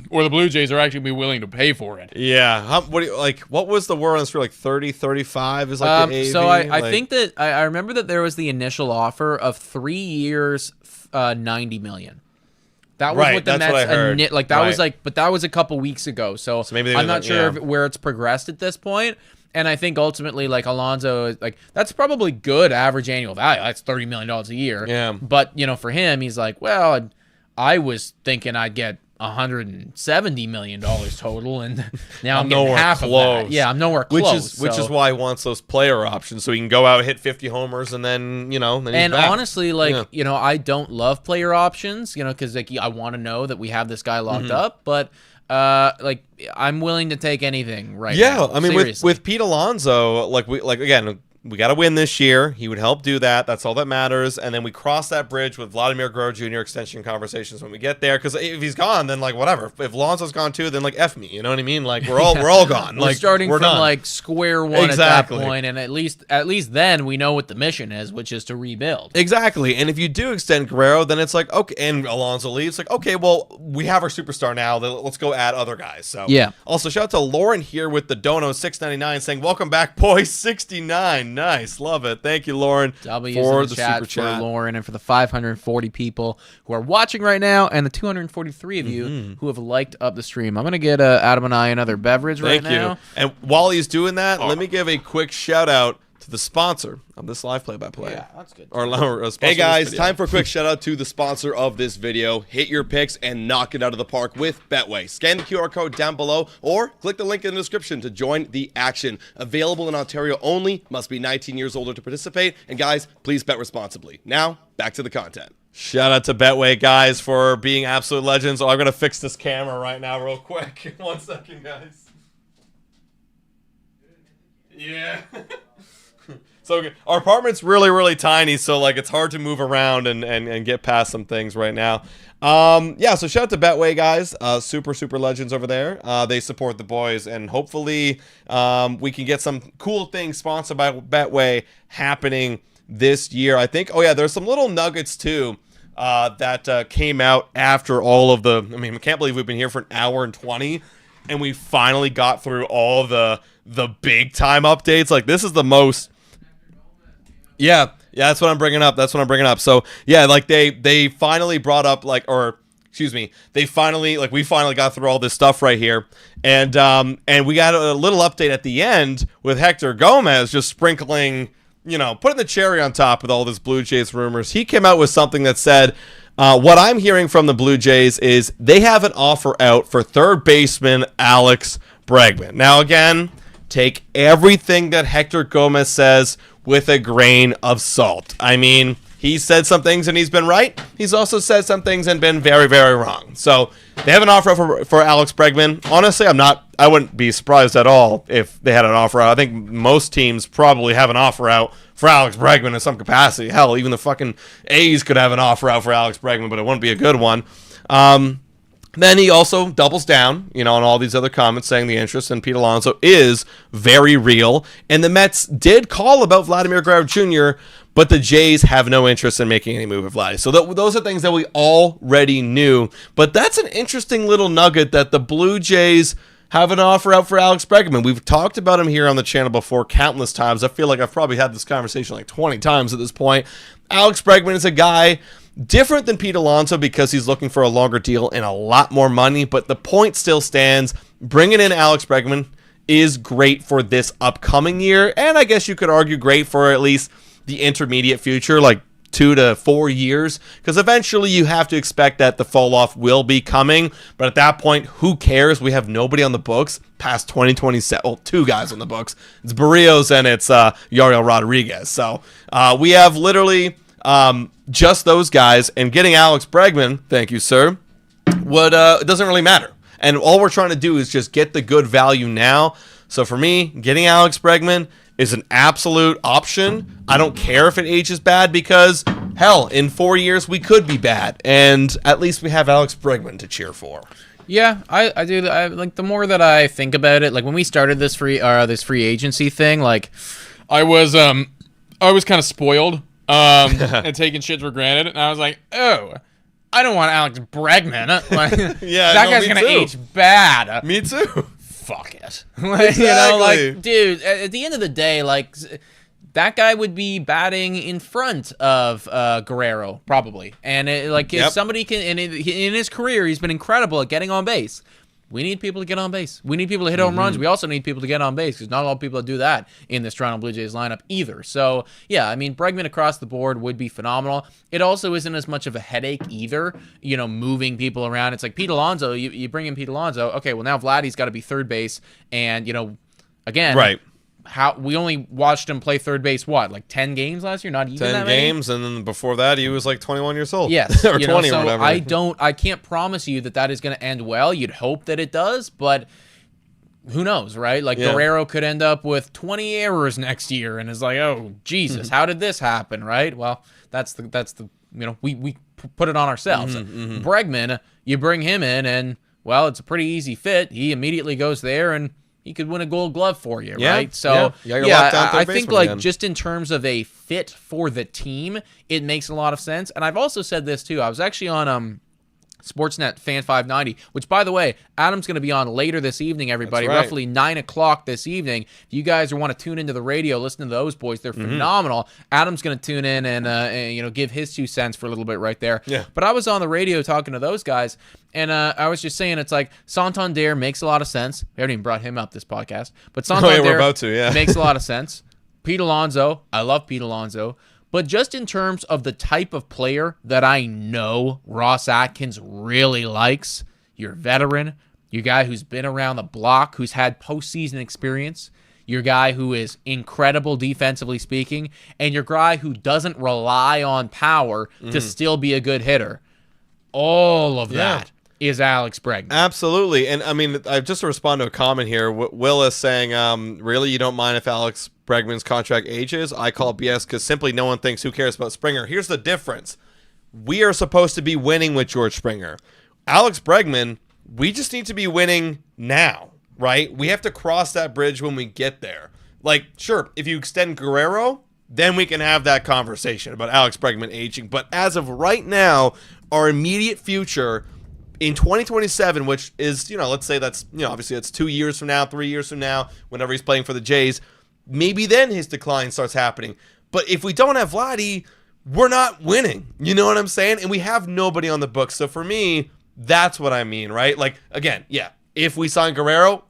or the Blue Jays are actually be willing to pay for it. Yeah. What was the word on this for? Like 30, 35 is like the AAV? So I think that I remember that there was the initial offer of 3 years, $90 million. That was what the Mets, what I heard. Was like, but that was a couple weeks ago. So maybe I'm not sure where it's progressed at this point. And I think ultimately, like, Alonso, like, that's probably good average annual value. That's $30 million a year. Yeah. But, for him, he's like, well, I was thinking I'd get $170 million total, and now I'm getting half close. of that. Yeah, I'm nowhere close. Which is why he wants those player options, so he can go out, hit 50 homers, and then, then he's back. Honestly, I don't love player options, because, like, I want to know that we have this guy locked up, but... I'm willing to take anything right now. Yeah, I mean, with Pete Alonso, again, we got to win this year. He would help do that. That's all that matters. And then we cross that bridge with Vladimir Guerrero Jr. extension conversations when we get there. Because if he's gone, then whatever. If Alonso's gone too, then F me. You know what I mean? Like we're all gone. We're starting from done. Square one at that point, and at least then we know what the mission is, which is to rebuild. Exactly. And if you do extend Guerrero, then it's like, okay, and Alonso leaves, like, okay, well, we have our superstar now. Let's go add other guys. So yeah. Also, shout out to Lauren here with the Dono $6.99 saying, "Welcome back, boys." 69. Nice, love it. Thank you, Lauren, W's for in the chat super chat. For Lauren, and for the 540 people who are watching right now, and the 243 of you who have liked up the stream. I'm gonna get Adam and I another beverage right now. Thank you. And while he's doing that, let me give a quick shout out to the sponsor of this live play-by-play. Yeah, that's good. Hey guys, time for a quick shout out to the sponsor of this video. Hit your picks and knock it out of the park with Betway. Scan the QR code down below or click the link in the description to join the action. Available in Ontario only. Must be 19 years older to participate. And guys, please bet responsibly. Now, back to the content. Shout out to Betway, guys, for being absolute legends. I'm going to fix this camera right now real quick. 1 second, guys. Yeah. So our apartment's really, really tiny, so it's hard to move around and get past some things right now. So shout out to Betway, guys. Super legends over there. They support the boys, and hopefully we can get some cool things sponsored by Betway happening this year. I think, there's some little nuggets too that came out after all of the, I can't believe we've been here for an hour and 20, and we finally got through all the big time updates. This is the most... Yeah, that's what I'm bringing up. So, they finally brought up, we finally got through all this stuff right here. And we got a little update at the end with Hector Gomez just sprinkling putting the cherry on top with all this Blue Jays rumors, he came out with something that said, what I'm hearing from the Blue Jays is they have an offer out for third baseman Alex Bregman. Now, again, take everything that Hector Gomez says with a grain of salt. I mean, he's said some things and he's been right. He's also said some things and been very, very wrong. So they have an offer out for Alex Bregman. Honestly, I wouldn't be surprised at all if they had an offer out. I think most teams probably have an offer out for Alex Bregman in some capacity. Hell, even the fucking A's could have an offer out for Alex Bregman, but it wouldn't be a good one. Then he also doubles down, on all these other comments saying the interest in Pete Alonso is very real. And the Mets did call about Vladimir Guerrero Jr., but the Jays have no interest in making any move with Vladdy. So those are things that we already knew. But that's an interesting little nugget that the Blue Jays have an offer out for Alex Bregman. We've talked about him here on the channel before countless times. I feel like I've probably had this conversation like 20 times at this point. Alex Bregman is a guy different than Pete Alonso because he's looking for a longer deal and a lot more money, but the point still stands. Bringing in Alex Bregman is great for this upcoming year, and I guess you could argue great for at least the intermediate future, like 2 to 4 years, because eventually you have to expect that the fall off will be coming, but at that point, who cares? We have nobody on the books past 2027. Well, 2 guys on the books. It's Barrios and it's Yariel Rodriguez. So we have literally just those guys, and getting Alex Bregman, thank you, sir, it doesn't really matter. And all we're trying to do is just get the good value now. So for me, getting Alex Bregman is an absolute option. I don't care if it ages bad because, hell, in 4 years we could be bad, and at least we have Alex Bregman to cheer for. Yeah, I do. Like, the more that I think about it, like when we started this free agency thing, like I was kind of spoiled and taking shit for granted, and I was like, oh, I don't want Alex Bregman. Yeah, that guy's gonna age bad. Me too. Fuck it. Exactly. Dude, at the end of the day, like, that guy would be batting in front of Guerrero, probably. And, if somebody can, in his career, he's been incredible at getting on base. We need people to get on base. We need people to hit home runs. We also need people to get on base, because not all people do that in this Toronto Blue Jays lineup either. So, yeah, I mean, Bregman across the board would be phenomenal. It also isn't as much of a headache either, moving people around. It's like Pete Alonso, you bring in Pete Alonso. Okay, well, now Vladdy's got to be third base. And, again, right. How we only watched him play third base, like 10 games last year? Not even 10 games, and then before that, he was like 21 years old. Yes. or 20 or whatever. I can't promise you that is going to end well. You'd hope that it does, but who knows, right? Like, Guerrero could end up with 20 errors next year, and is like, oh, Jesus, how did this happen, right? Well, that's the we put it on ourselves. Bregman, you bring him in, and, well, it's a pretty easy fit. He immediately goes there, and he could win a Gold Glove for you, right? So, I think, like, again, just in terms of a fit for the team, it makes a lot of sense. And I've also said this, too. I was actually on Sportsnet Fan 590, which, by the way, Adam's going to be on later this evening, everybody, roughly 9 o'clock this evening. If you guys want to tune into the radio, listen to those boys. They're phenomenal. Adam's going to tune in and give his 2 cents for a little bit right there. Yeah. But I was on the radio talking to those guys, and I was just saying, it's like, Santander makes a lot of sense. We haven't even brought him up this podcast. But Santander we're about to, makes a lot of sense. Pete Alonso, I love Pete Alonso. But just in terms of the type of player that I know Ross Atkins really likes, you're a veteran, you're a guy who's been around the block, who's had postseason experience, you're a guy who is incredible defensively speaking, and you're a guy who doesn't rely on power to still be a good hitter. All of that is Alex Bregman. Absolutely. And, I mean, just to respond to a comment here, Will is saying, really, you don't mind if Alex Bregman's contract ages? I call BS because simply no one thinks who cares about Springer. Here's the difference. We are supposed to be winning with George Springer. Alex Bregman, we just need to be winning now, right? We have to cross that bridge when we get there. Like, sure, if you extend Guerrero, then we can have that conversation about Alex Bregman aging. But as of right now, our immediate future in 2027, which is, let's say that's, obviously it's 2 years from now, 3 years from now, whenever he's playing for the Jays, maybe then his decline starts happening. But if we don't have Vladdy, we're not winning. You know what I'm saying? And we have nobody on the books. So for me, that's what I mean, right? Like, again, if we sign Guerrero,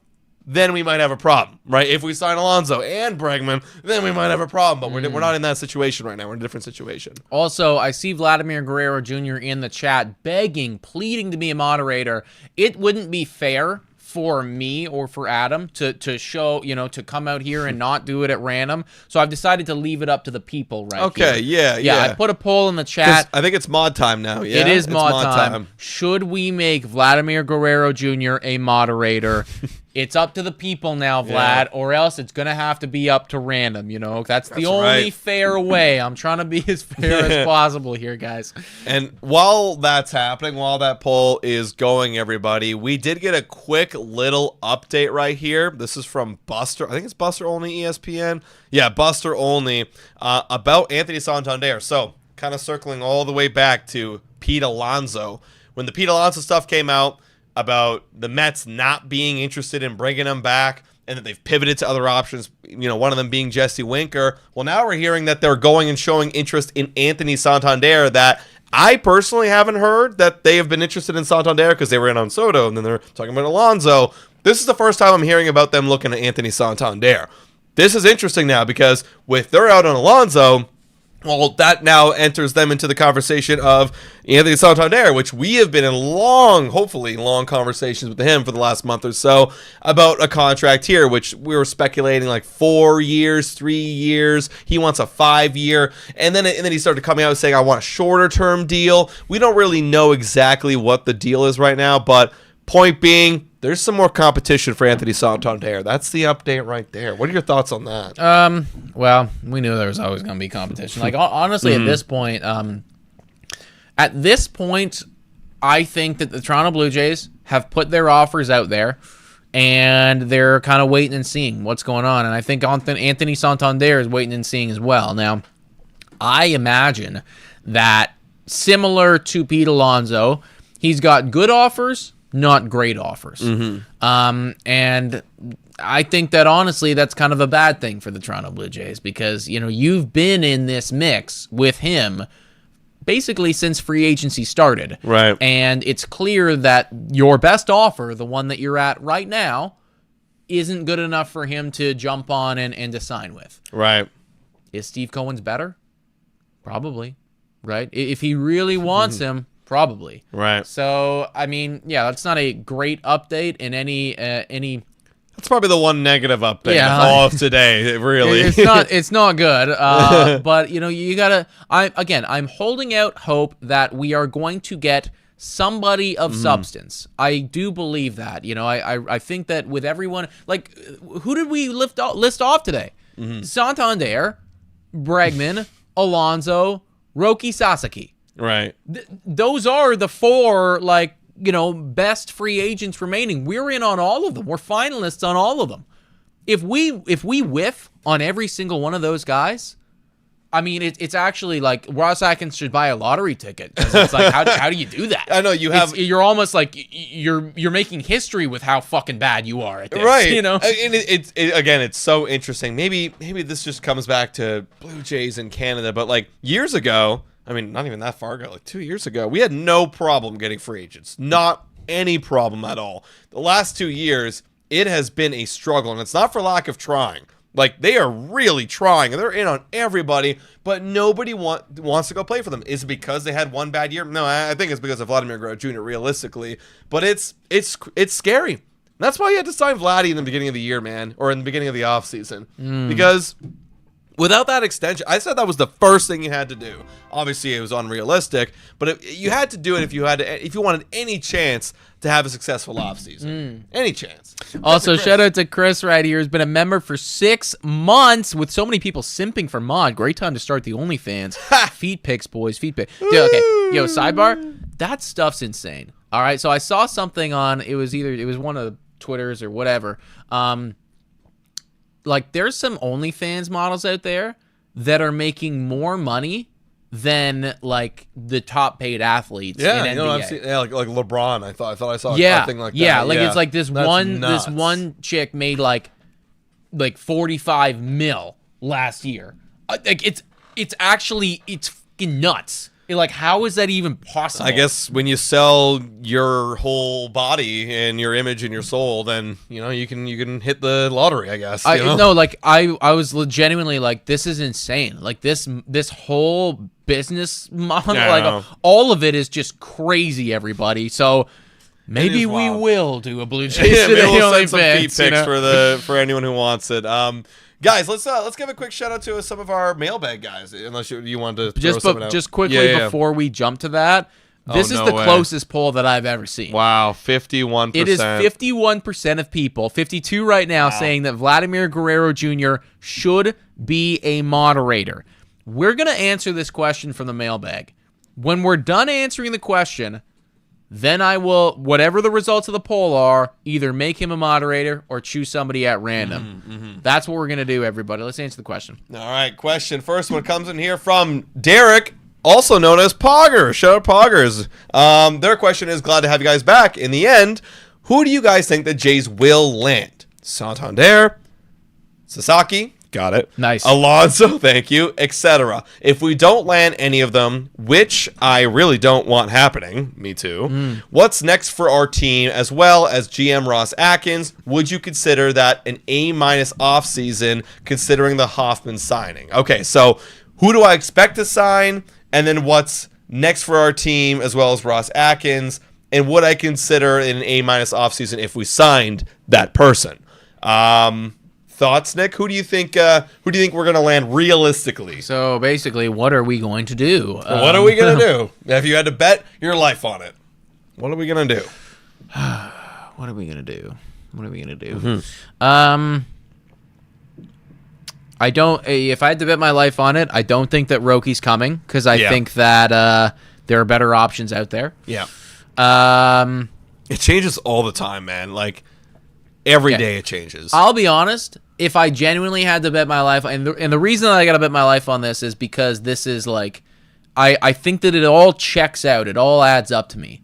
then we might have a problem, right? If we sign Alonso and Bregman, then we might have a problem. But we're not in that situation right now. We're in a different situation. Also, I see Vladimir Guerrero Jr. in the chat begging, pleading to be a moderator. It wouldn't be fair for me or for Adam to show, to come out here and not do it at random. So I've decided to leave it up to the people here. Okay, yeah. I put a poll in the chat. I think it's mod time now. Yeah, it is mod time. Should we make Vladimir Guerrero Jr. a moderator? It's up to the people now, Vlad, or else it's going to have to be up to random, That's the only fair way. I'm trying to be as fair as possible here, guys. And while that's happening, while that poll is going, everybody, we did get a quick little update right here. This is from Buster. I think it's Buster Only ESPN. Yeah, Buster Only, about Anthony Santander. So, kind of circling all the way back to Pete Alonso. When the Pete Alonso stuff came out, about the Mets not being interested in bringing him back and that they've pivoted to other options, one of them being Jesse Winker. Well, now we're hearing that they're going and showing interest in Anthony Santander, that I personally haven't heard that they have been interested in Santander because they were in on Soto and then they're talking about Alonso. This is the first time I'm hearing about them looking at Anthony Santander. This is interesting now because with they're out on Alonso, well, that now enters them into the conversation of Anthony Santander, which we have been in hopefully long conversations with him for the last month or so about a contract here, which we were speculating like 4 years, 3 years. He wants a 5-year. And then he started coming out saying, I want a shorter term deal. We don't really know exactly what the deal is right now, but point being, there's some more competition for Anthony Santander. That's the update right there. What are your thoughts on that? Well, we knew there was always going to be competition. Like, honestly, at this point, I think that the Toronto Blue Jays have put their offers out there, and they're kind of waiting and seeing what's going on. And I think Anthony Santander is waiting and seeing as well. Now, I imagine that similar to Pete Alonso, he's got good offers, not great offers. And I think that honestly that's kind of a bad thing for the Toronto Blue Jays because you've been in this mix with him basically since free agency started, right? And it's clear that your best offer, the one that you're at right now, isn't good enough for him to jump on and to sign with, right? Is Steve Cohen's better? Probably, right? If he really wants him, probably. Right. So, I mean, yeah, that's not a great update in any That's probably the one negative update of all of today, really. It's not good. But, you got to I'm holding out hope that we are going to get somebody of substance. I do believe that. I think that with everyone, like, who did we list off today? Santander, Bregman, Alonso, Roki Sasaki. Right. Those are the 4, best free agents remaining. We're in on all of them. We're finalists on all of them. If we whiff on every single one of those guys, I mean, it's actually like Ross Atkins should buy a lottery ticket. It's like, how do you do that? I know you're almost like you're making history with how fucking bad you are at this, right? And it's so interesting. Maybe this just comes back to Blue Jays in Canada, but like years ago. I mean, not even that far ago, like 2 years ago, we had no problem getting free agents. Not any problem at all. The last 2 years, it has been a struggle, and it's not for lack of trying. Like, they are really trying, and they're in on everybody, but nobody wants to go play for them. Is it because they had one bad year? No, I think it's because of Vladimir Guerrero Jr., realistically. But it's scary. That's why you had to sign Vladdy in the beginning of the year, man, or in the beginning of the offseason. Because without that extension, I said that was the first thing you had to do. Obviously, it was unrealistic, but you had to do it if you wanted any chance to have a successful offseason. Any chance. Also, shout out to Chris right here, who's been a member for 6 months with so many people simping for mod. Great time to start the OnlyFans. Feet pics, boys. Feet pics. Okay, sidebar. That stuff's insane. All right, so I saw something on, it was one of the Twitters or whatever. Like, there's some OnlyFans models out there that are making more money than, like, the top paid athletes in NBA. I've seen, like LeBron. I thought I saw something like that. Yeah, it's like this one chick made like 45 mil last year. Like, it's fucking nuts. Like, how is that even possible? I guess when you sell your whole body and your image and your soul, then you can hit the lottery. I guess. No, like I was genuinely like, this is insane. Like this whole business model, like all of it is just crazy. Everybody, so. Maybe we will do a Blue Jays yeah, today. We'll send some feed pics for anyone who wants it. Guys, let's give a quick shout out to some of our mailbag guys. Unless you wanted to throw something out. Just quickly before we jump to that, this is the closest poll that I've ever seen. Wow, 51%. It is 51% of people, 52 right now, saying that Vladimir Guerrero Jr. should be a moderator. We're gonna answer this question from the mailbag. When we're done answering the question, then I will, whatever the results of the poll are, either make him a moderator or choose somebody at random. That's what we're going to do, everybody. Let's answer the question. All right, question. First one comes in here from Derek, also known as Pogger. Shout out Poggers. Their question is, glad to have you guys back. In the end, who do you guys think the Jays will land? Santander, Sasaki, got it. Nice. Alonso, thank you, etc. If we don't land any of them, which I really don't want happening, me too, what's next for our team, as well as GM Ross Atkins? Would you consider that an A- offseason, considering the Hoffman signing? Okay, so who do I expect to sign, and then what's next for our team, as well as Ross Atkins, and would I consider an A- offseason if we signed that person? Thoughts, Nick? Who do you think we're going to land realistically? So basically, what are we going to do? What are we going to do? If you had to bet your life on it, what are we going to do? What are we going to do? I don't. If I had to bet my life on it, I don't think that Roki's coming, because I think that there are better options out there. Yeah. It changes all the time, man. Like every day it changes. I'll be honest. If I genuinely had to bet my life, and the reason that I got to bet my life on this is because this is like, I think that it all checks out. It all adds up to me.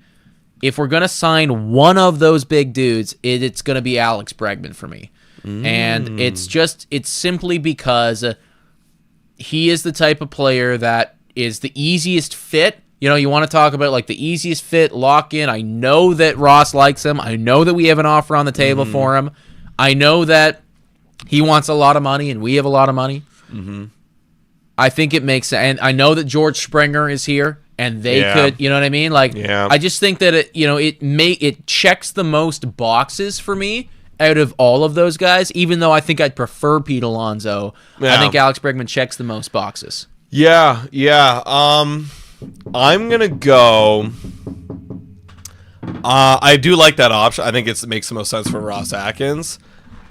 If we're going to sign one of those big dudes, it's going to be Alex Bregman for me. And it's simply because he is the type of player that is the easiest fit. You want to talk about like the easiest fit, lock in. I know that Ross likes him. I know that we have an offer on the table for him. I know that he wants a lot of money and we have a lot of money. I think it makes sense. And I know that George Springer is here and they could, you know what I mean? Like, I just think that it checks the most boxes for me out of all of those guys, even though I think I'd prefer Pete Alonso. I think Alex Bregman checks the most boxes. Yeah. I'm going to go. I do like that option. I think it makes the most sense for Ross Atkins.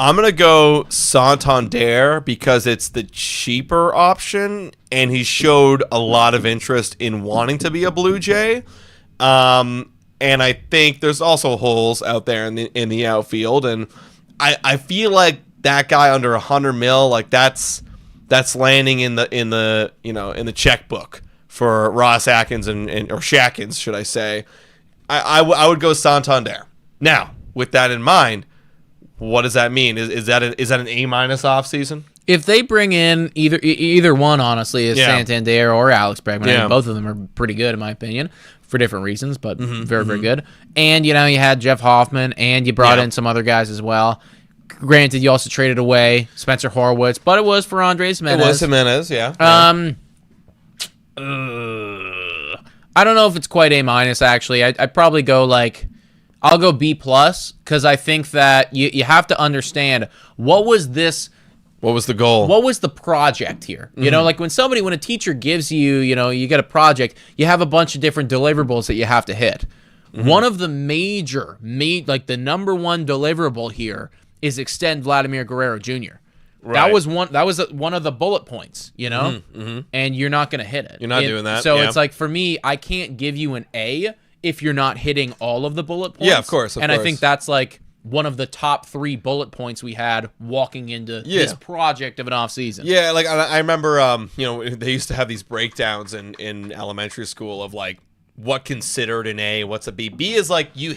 I'm going to go Santander because it's the cheaper option, and he showed a lot of interest in wanting to be a Blue Jay. And I think there's also holes out there in the outfield, and I feel like that guy under $100 million, like that's landing in the checkbook for Ross Atkins or Shackins, should I say. I would go Santander. Now, with that in mind, what does that mean? Is that an A- offseason? If they bring in either one, honestly, is Santander or Alex Bregman. I mean, both of them are pretty good, in my opinion, for different reasons, but very, very good. And, you had Jeff Hoffman, and you brought in some other guys as well. Granted, you also traded away Spencer Horwitz, but it was for Andres Jimenez. It was Jimenez, yeah. I don't know if it's quite A-, actually. I'd probably go I'll go B+, because I think that you have to understand what was the goal? What was the project here? When a teacher gives you, you get a project, you have a bunch of different deliverables that you have to hit. One of the the number one deliverable here is extend Vladimir Guerrero Jr. Right. That was one of the bullet points, and you're not going to hit it. You're not doing that. So it's like, for me, I can't give you an A if you're not hitting all of the bullet points. Yeah, of course. I think that's one of the top 3 bullet points we had walking into this project of an offseason. Yeah, I remember, they used to have these breakdowns in elementary school of what considered an A, what's a B. B is you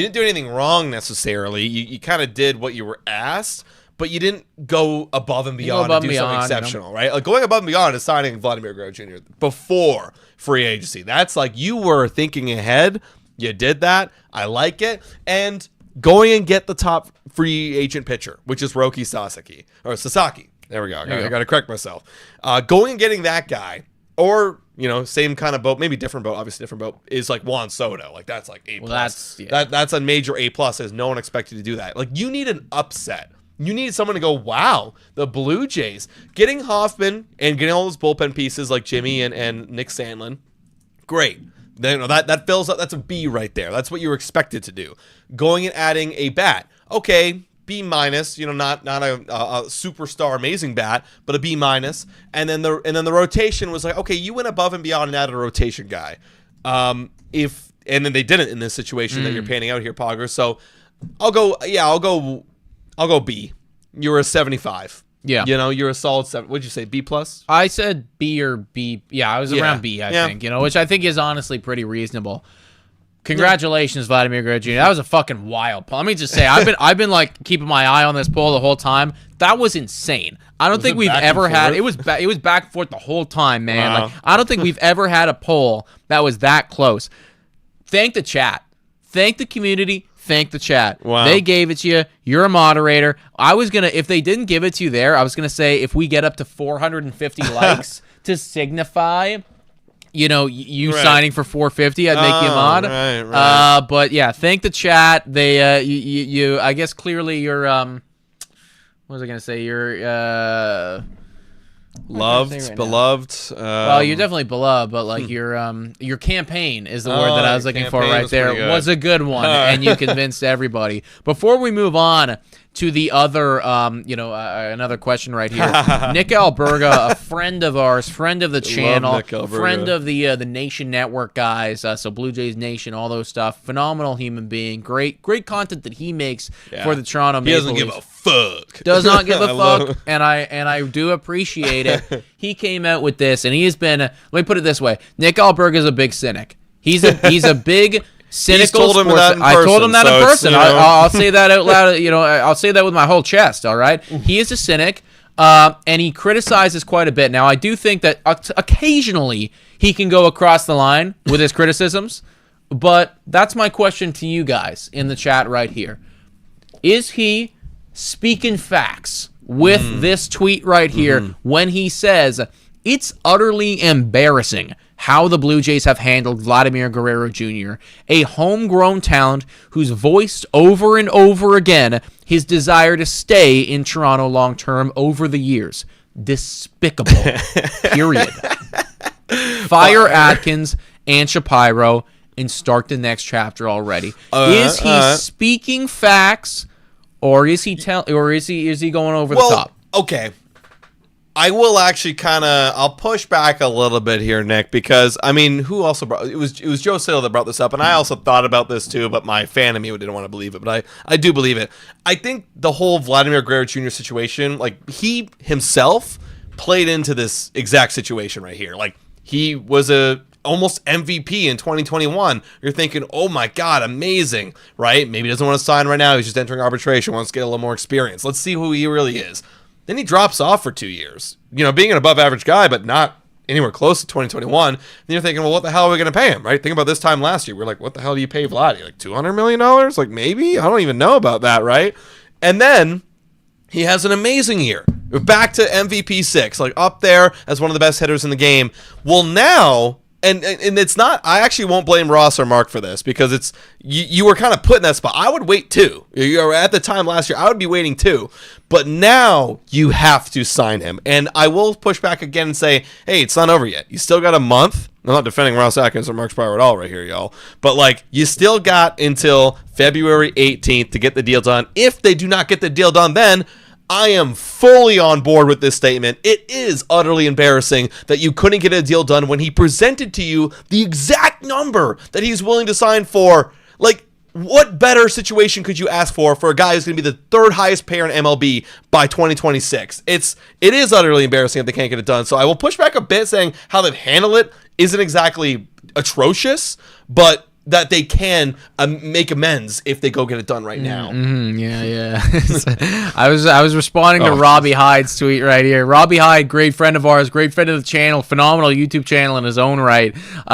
didn't do anything wrong necessarily. You kind of did what you were asked, but you didn't go above and beyond and do something exceptional, right? Like going above and beyond is signing Vladimir Guerrero Jr. before free agency. That's like you were thinking ahead. You did that. I like it. And going and get the top free agent pitcher, which is Roki Sasaki. Or Sasaki. There we go. I got to correct myself. Going and getting that guy, or, same kind of boat, maybe different boat, obviously different boat, is like Juan Soto. Like, that's like A+. Well, that's a major A+, as no one expected to do that. Like, you need an upset. You need someone to go, wow, the Blue Jays. Getting Hoffman and getting all those bullpen pieces like Jimmy and Nick Sandlin, great. Then that fills up. That's a B right there. That's what you were expected to do. Going and adding a bat, okay, B-, not a superstar amazing bat, but a B-. And then the rotation was like, okay, you went above and beyond and added a rotation guy. And then they didn't in this situation that you're panning out here, Pogger. So I'll go B. You were a 75. Yeah. You're a solid 7. What'd you say, B+? I said B or B. Yeah, I was around B, I think, which I think is honestly pretty reasonable. Congratulations, Vladimir Guerrero Jr. That was a fucking wild poll. Let me just say, I've been like keeping my eye on this poll the whole time. That was insane. I don't think we've ever had it was back and forth the whole time, man. Wow. Like I don't think we've ever had a poll that was that close. Thank the chat. Thank the community. Thank the chat. Wow. They gave it to you. You're a moderator. If they didn't give it to you there, I was gonna say if we get up to 450 likes to signify, you signing for 450, I'd make you a mod. Right. But yeah, thank the chat. They, you, I guess clearly you're, what was I gonna say? You're, loved, beloved. Well, you're definitely beloved, but like your campaign is the word that I was looking for right there. Was a good one, and you convinced everybody. Before we move on to the other, another question right here, Nick Alberga, a friend of ours, friend of the channel, friend of the Nation Network guys, so Blue Jays Nation, all those stuff. Phenomenal human being, great content that he makes for the Toronto Maple Leafs. He doesn't give a fuck. Does not give a fuck, and I do appreciate it. He came out with this, and he has been. Let me put it this way: Nick Alberga is a big cynic. He's a big. Cynical told him that in person, I told him that in person. So I'll say that out loud. I'll say that with my whole chest. All right. He is a cynic, and he criticizes quite a bit. Now, I do think that occasionally he can go across the line with his criticisms, but that's my question to you guys in the chat right here: is he speaking facts with this tweet right here when he says it's utterly embarrassing how the Blue Jays have handled Vladimir Guerrero Jr., a homegrown talent who's voiced over and over again his desire to stay in Toronto long-term over the years. Despicable. Period. Fire Atkins and Shapiro and start the next chapter already. Is he speaking facts, or is he is he going over the top? Okay. I will actually I'll push back a little bit here, Nick, because who also brought it was Joe Siddle that brought this up, and I also thought about this too, but my fan of me didn't want to believe it, but I do believe it. I think the whole Vladimir Guerrero Jr. situation, like he himself played into this exact situation right here. Like he was almost MVP in 2021. You're thinking, oh my God, amazing, right? Maybe he doesn't want to sign right now. He's just entering arbitration, wants to get a little more experience. Let's see who he really is. Then he drops off for 2 years, being an above average guy, but not anywhere close to 2021. Then you're thinking, well, what the hell are we going to pay him, right? Think about this time last year. We're like, what the hell do you pay Vladdy? Like $200 million? Like maybe? I don't even know about that, right? And then he has an amazing year. We're back to MVP 6, like up there as one of the best hitters in the game. Well, now... And it's not, I actually won't blame Ross or Mark for this, because it's, you were kind of put in that spot. I would wait too. At the time last year, I would be waiting too. But now you have to sign him. And I will push back again and say, hey, it's not over yet. You still got a month. I'm not defending Ross Atkins or Mark Spire at all right here, y'all. But like, you still got until February 18th to get the deal done. If they do not get the deal done then, I am fully on board with this statement. It is utterly embarrassing that you couldn't get a deal done when he presented to you the exact number that he's willing to sign for. Like, what better situation could you ask for a guy who's going to be the third highest payer in MLB by 2026? It is utterly embarrassing if they can't get it done. So I will push back a bit, saying how they've handled it isn't exactly atrocious, but that they can make amends if they go get it done right now. Yeah. I was responding to Robbie Hyde's tweet right here. Robbie Hyde, great friend of ours, great friend of the channel, phenomenal YouTube channel in his own right.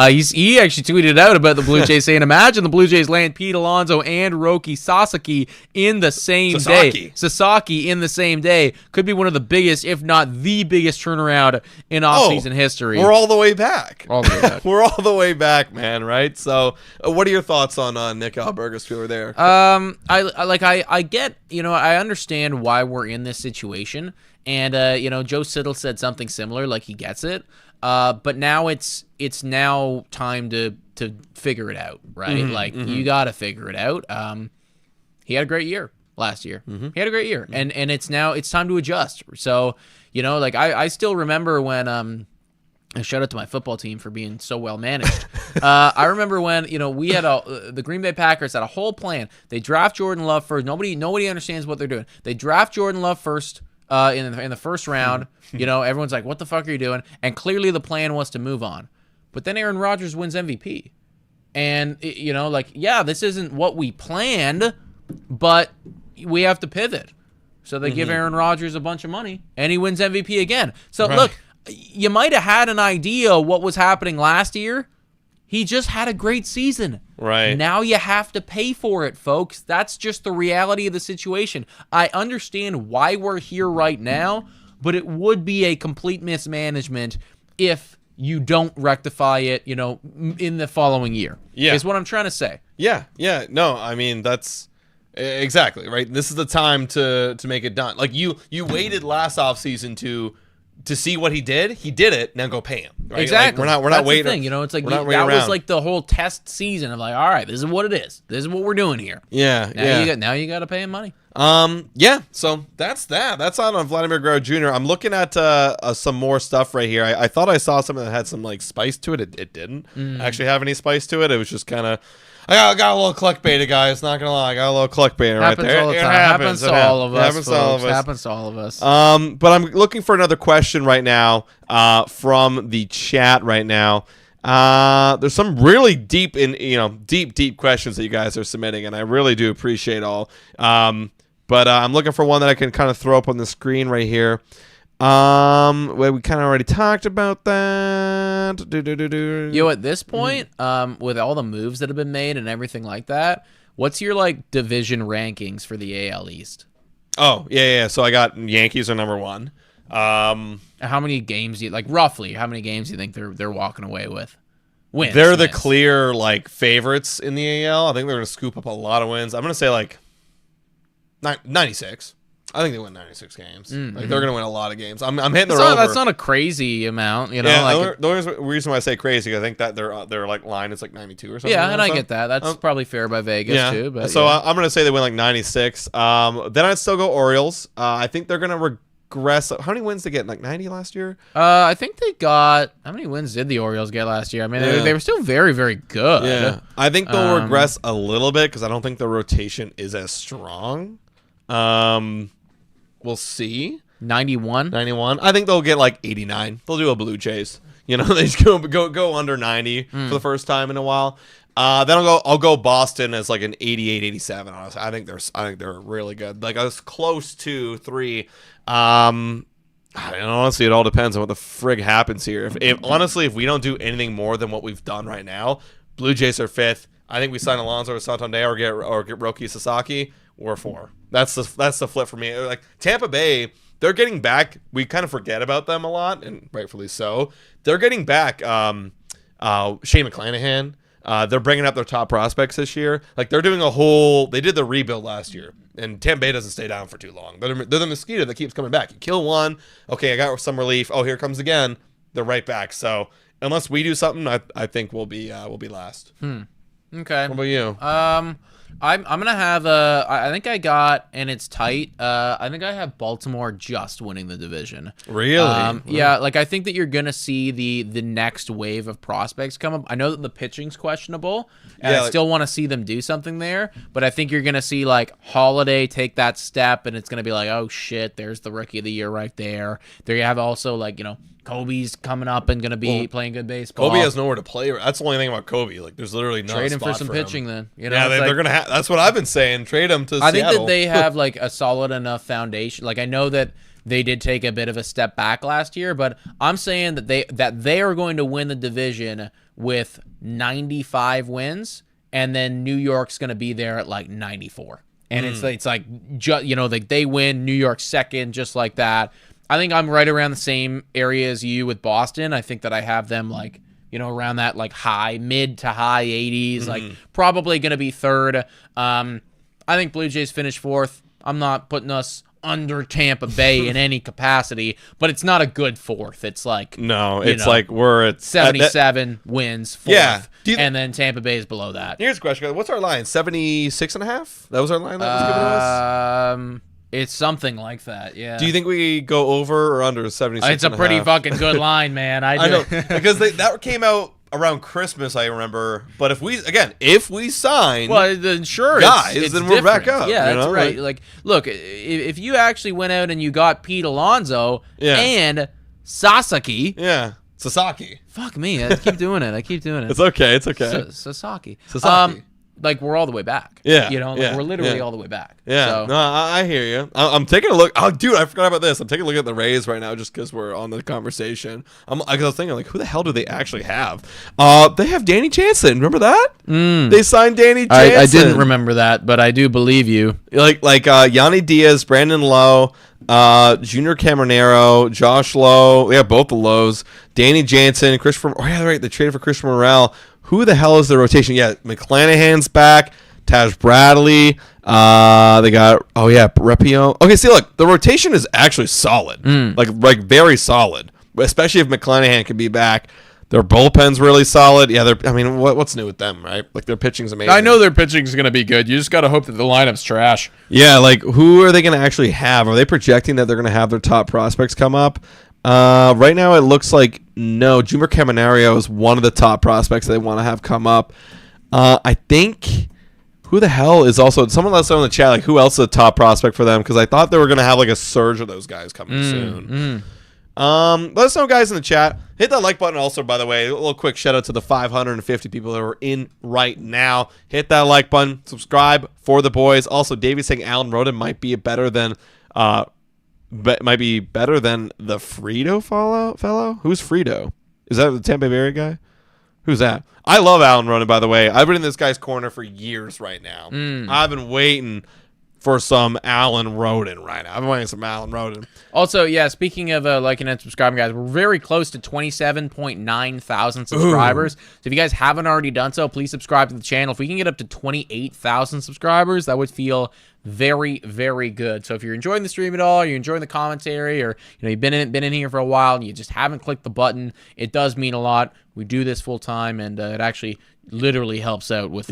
He actually tweeted out about the Blue Jays saying, imagine the Blue Jays land Pete Alonso and Roki Sasaki in the same day. Sasaki in the same day could be one of the biggest, if not the biggest turnaround in offseason history. We're all the way back. We're all the way back, man, right? So what are your thoughts on Nick Alberga's feeler there? I get, I understand why we're in this situation, and Joe Siddle said something similar, like he gets it, but now it's now time to figure it out, right? You got to figure it out. He had a great year last year. He had a great year, and it's time to adjust. So I still remember when and shout out to my football team for being so well managed. I remember when we had the Green Bay Packers had a whole plan. They draft Jordan Love first. Nobody understands what they're doing. They draft Jordan Love first in the first round. Everyone's like, "What the fuck are you doing?" And clearly the plan was to move on. But then Aaron Rodgers wins MVP, and this isn't what we planned, but we have to pivot. So they give Aaron Rodgers a bunch of money, and he wins MVP again. So look. You might have had an idea what was happening last year. He just had a great season. Right. Now you have to pay for it, folks. That's just the reality of the situation. I understand why we're here right now, but it would be a complete mismanagement if you don't rectify it, in the following year. Yeah. Is what I'm trying to say. Yeah. No, I mean, that's exactly, right? This is the time to make it done. Like you waited last offseason to see what he did it. Now go pay him. Right? Exactly. Like we're not waiting. The thing, it's like that was like the whole test season of like, all right, this is what it is. This is what we're doing here. Yeah. Now you got to pay him money. Yeah. So that's that. That's on Vladimir Guerrero Jr. I'm looking at some more stuff right here. I thought I saw something that had some like spice to it. It didn't actually have any spice to it. It was just kind of. I got a little clickbait, guys. Not gonna lie, I got a little clickbait right there. All the time. Happens to all of us. Happens to all of us. But I'm looking for another question right now from the chat right now. There's some really deep questions that you guys are submitting, and I really do appreciate all. But I'm looking for one that I can kind of throw up on the screen right here. We kind of already talked about that. At this point, with all the moves that have been made and everything like that, what's your division rankings for the AL East? Oh, yeah. So I got Yankees are number 1. How many games do you roughly? How many games do you think they're walking away with? Wins. They're the clear favorites in the AL. I think they're going to scoop up a lot of wins. I'm going to say 96. I think they win 96 games. They're going to win a lot of games. I'm hitting their over. That's not a crazy amount, Yeah, the only reason why I say crazy, I think that their line is 92 or something. Yeah, and I get that. That's probably fair by Vegas too. But so I'm going to say they win 96. Then I'd still go Orioles. I think they're going to regress. How many wins did they get? 90 last year? I think they got. How many wins did the Orioles get last year? I mean, they were still very, very good. Yeah, I think they'll regress a little bit because I don't think the rotation is as strong. We'll see. 91. I think they'll get 89. They'll do a Blue Jays. They just go under 90 for the first time in a while. Then I'll go Boston as an 88, 87. Honestly, I think they're really good. I was close to 3. Honestly, it all depends on what the frig happens here. If we don't do anything more than what we've done right now, Blue Jays are 5th. I think we sign Alonso or Santander or get Roki Sasaki. We're 4. That's the flip for me. Tampa Bay, they're getting back. We kind of forget about them a lot, and rightfully so. They're getting back Shane McClanahan. They're bringing up their top prospects this year. They're doing they did the rebuild last year, and Tampa Bay doesn't stay down for too long. They're the mosquito that keeps coming back. You kill one, okay, I got some relief. Oh, here it comes again. They're right back. So unless we do something, I think we'll be last. Okay. What about you? I'm gonna have I think I got, and it's tight. I think I have Baltimore just winning the division. Really? Yeah. Like I think that you're gonna see the next wave of prospects come up. I know that the pitching's questionable, and I still want to see them do something there. But I think you're gonna see like Holiday take that step, and it's gonna be like, oh shit, there's the rookie of the year right there. There you have also like Kobe's coming up and going to be playing good baseball. Kobe has nowhere to play. That's the only thing about Kobe. Like, there's literally no trade him spot for some pitching. Him. Then they're gonna have. That's what I've been saying. Trade him to Seattle. I think that they have like a solid enough foundation. Like I know that they did take a bit of a step back last year, but I'm saying that they are going to win the division with 95 wins, and then New York's going to be there at like 94. And it's like like they win, New York second, just like that. I think I'm right around the same area as you with Boston. I think that I have them like, around that like mid to high 80s, like probably going to be third. I think Blue Jays finish fourth. I'm not putting us under Tampa Bay in any capacity, but it's not a good fourth. It's like, like we're at 77 wins fourth. Yeah. And then Tampa Bay is below that. Here's a question. What's our line? 76.5? That was our line that was given to us? It's something like that, yeah. Do you think we go over or under 76? It's a pretty fucking good line, man. I know because that came out around Christmas, I remember. But if we sign, then sure, guys, it's then we're back up. Yeah, that's right. Like, look, if you actually went out and you got Pete Alonso and Sasaki, Sasaki. Fuck me, I keep doing it. It's okay. Sasaki. Like we're all the way back. Yeah. We're literally all the way back. Yeah. So. No, I hear you. I'm taking a look. Oh, dude, I forgot about this. I'm taking a look at the Rays right now just because we're on the conversation. I was thinking, like, who the hell do they actually have? They have Danny Jansen. Remember that? They signed Danny Jansen. I didn't remember that, but I do believe you. Like Yanni Diaz, Brandon Lowe, Junior Caminero, Josh Lowe. We have both the Lows. Danny Jansen, Christopher. Oh, yeah, right. They traded for Christopher Morel. Who the hell is the rotation? Yeah, McClanahan's back. Taj Bradley. They got Repio. Okay, see, look, the rotation is actually solid. Like very solid. Especially if McClanahan can be back. Their bullpen's really solid. Yeah, what's new with them, right? Like their pitching's amazing. I know their pitching's gonna be good. You just gotta hope that the lineup's trash. Yeah, like who are they gonna actually have? Are they projecting that they're gonna have their top prospects come up? Right now it looks like no. Junior Caminero is one of the top prospects they want to have come up. I think who the hell is also someone let us know in the chat, like who else is a top prospect for them, because I thought they were gonna have like a surge of those guys coming soon. Let us know, guys, in the chat. Hit that like button also, by the way. A little quick shout out to the 550 people that are in right now. Hit that like button, subscribe for the boys. Also, Davey saying Alan Roden might be better than the Frito fellow. Who's Frito? Is that the Tampa Bay guy? Who's that? I love Alan Roden, by the way. I've been in this guy's corner for years right now. I've been waiting for some Alan Roden right now. I've been waiting for some Alan Roden. Also, yeah, speaking of liking and subscribing, guys, we're very close to 27.9 thousand subscribers. So if you guys haven't already done so, please subscribe to the channel. If we can get up to 28,000 subscribers, that would feel very, very good. So if you're enjoying the stream at all, you're enjoying the commentary, or you've been in here for a while and you just haven't clicked the button, it does mean a lot. We do this full time, and it actually literally helps out with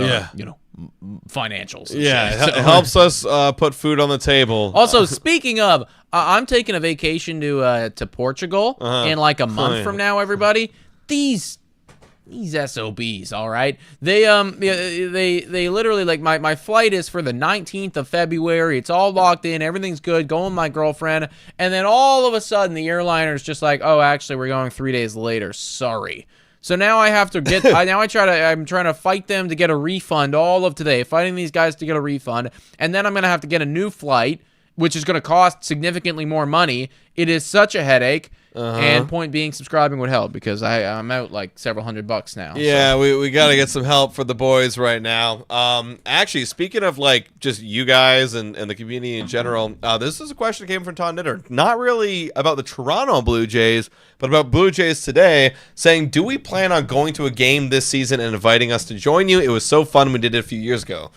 financials. Yeah, it helps us put food on the table. Also, speaking of, I'm taking a vacation to Portugal in like a month from now. Everybody, these SOBs, all right. They literally, like, my flight is for the 19th of February. It's all locked in. Everything's good. Going with my girlfriend, and then all of a sudden the airliner's just like, oh, actually, we're going 3 days later. Sorry. So now I have to get. I'm trying to fight them to get a refund all of today. Fighting these guys to get a refund, and then I'm gonna have to get a new flight, which is gonna cost significantly more money. It is such a headache. And point being, subscribing would help, because I'm out like several $100 now. Yeah, so. we got to get some help for the boys right now. Actually, speaking of like just you guys and the community in general, this is a question that came from Tom Knitter. Not really about the Toronto Blue Jays, but about Blue Jays today, saying, do we plan on going to a game this season and inviting us to join you? It was so fun. We did it a few years ago.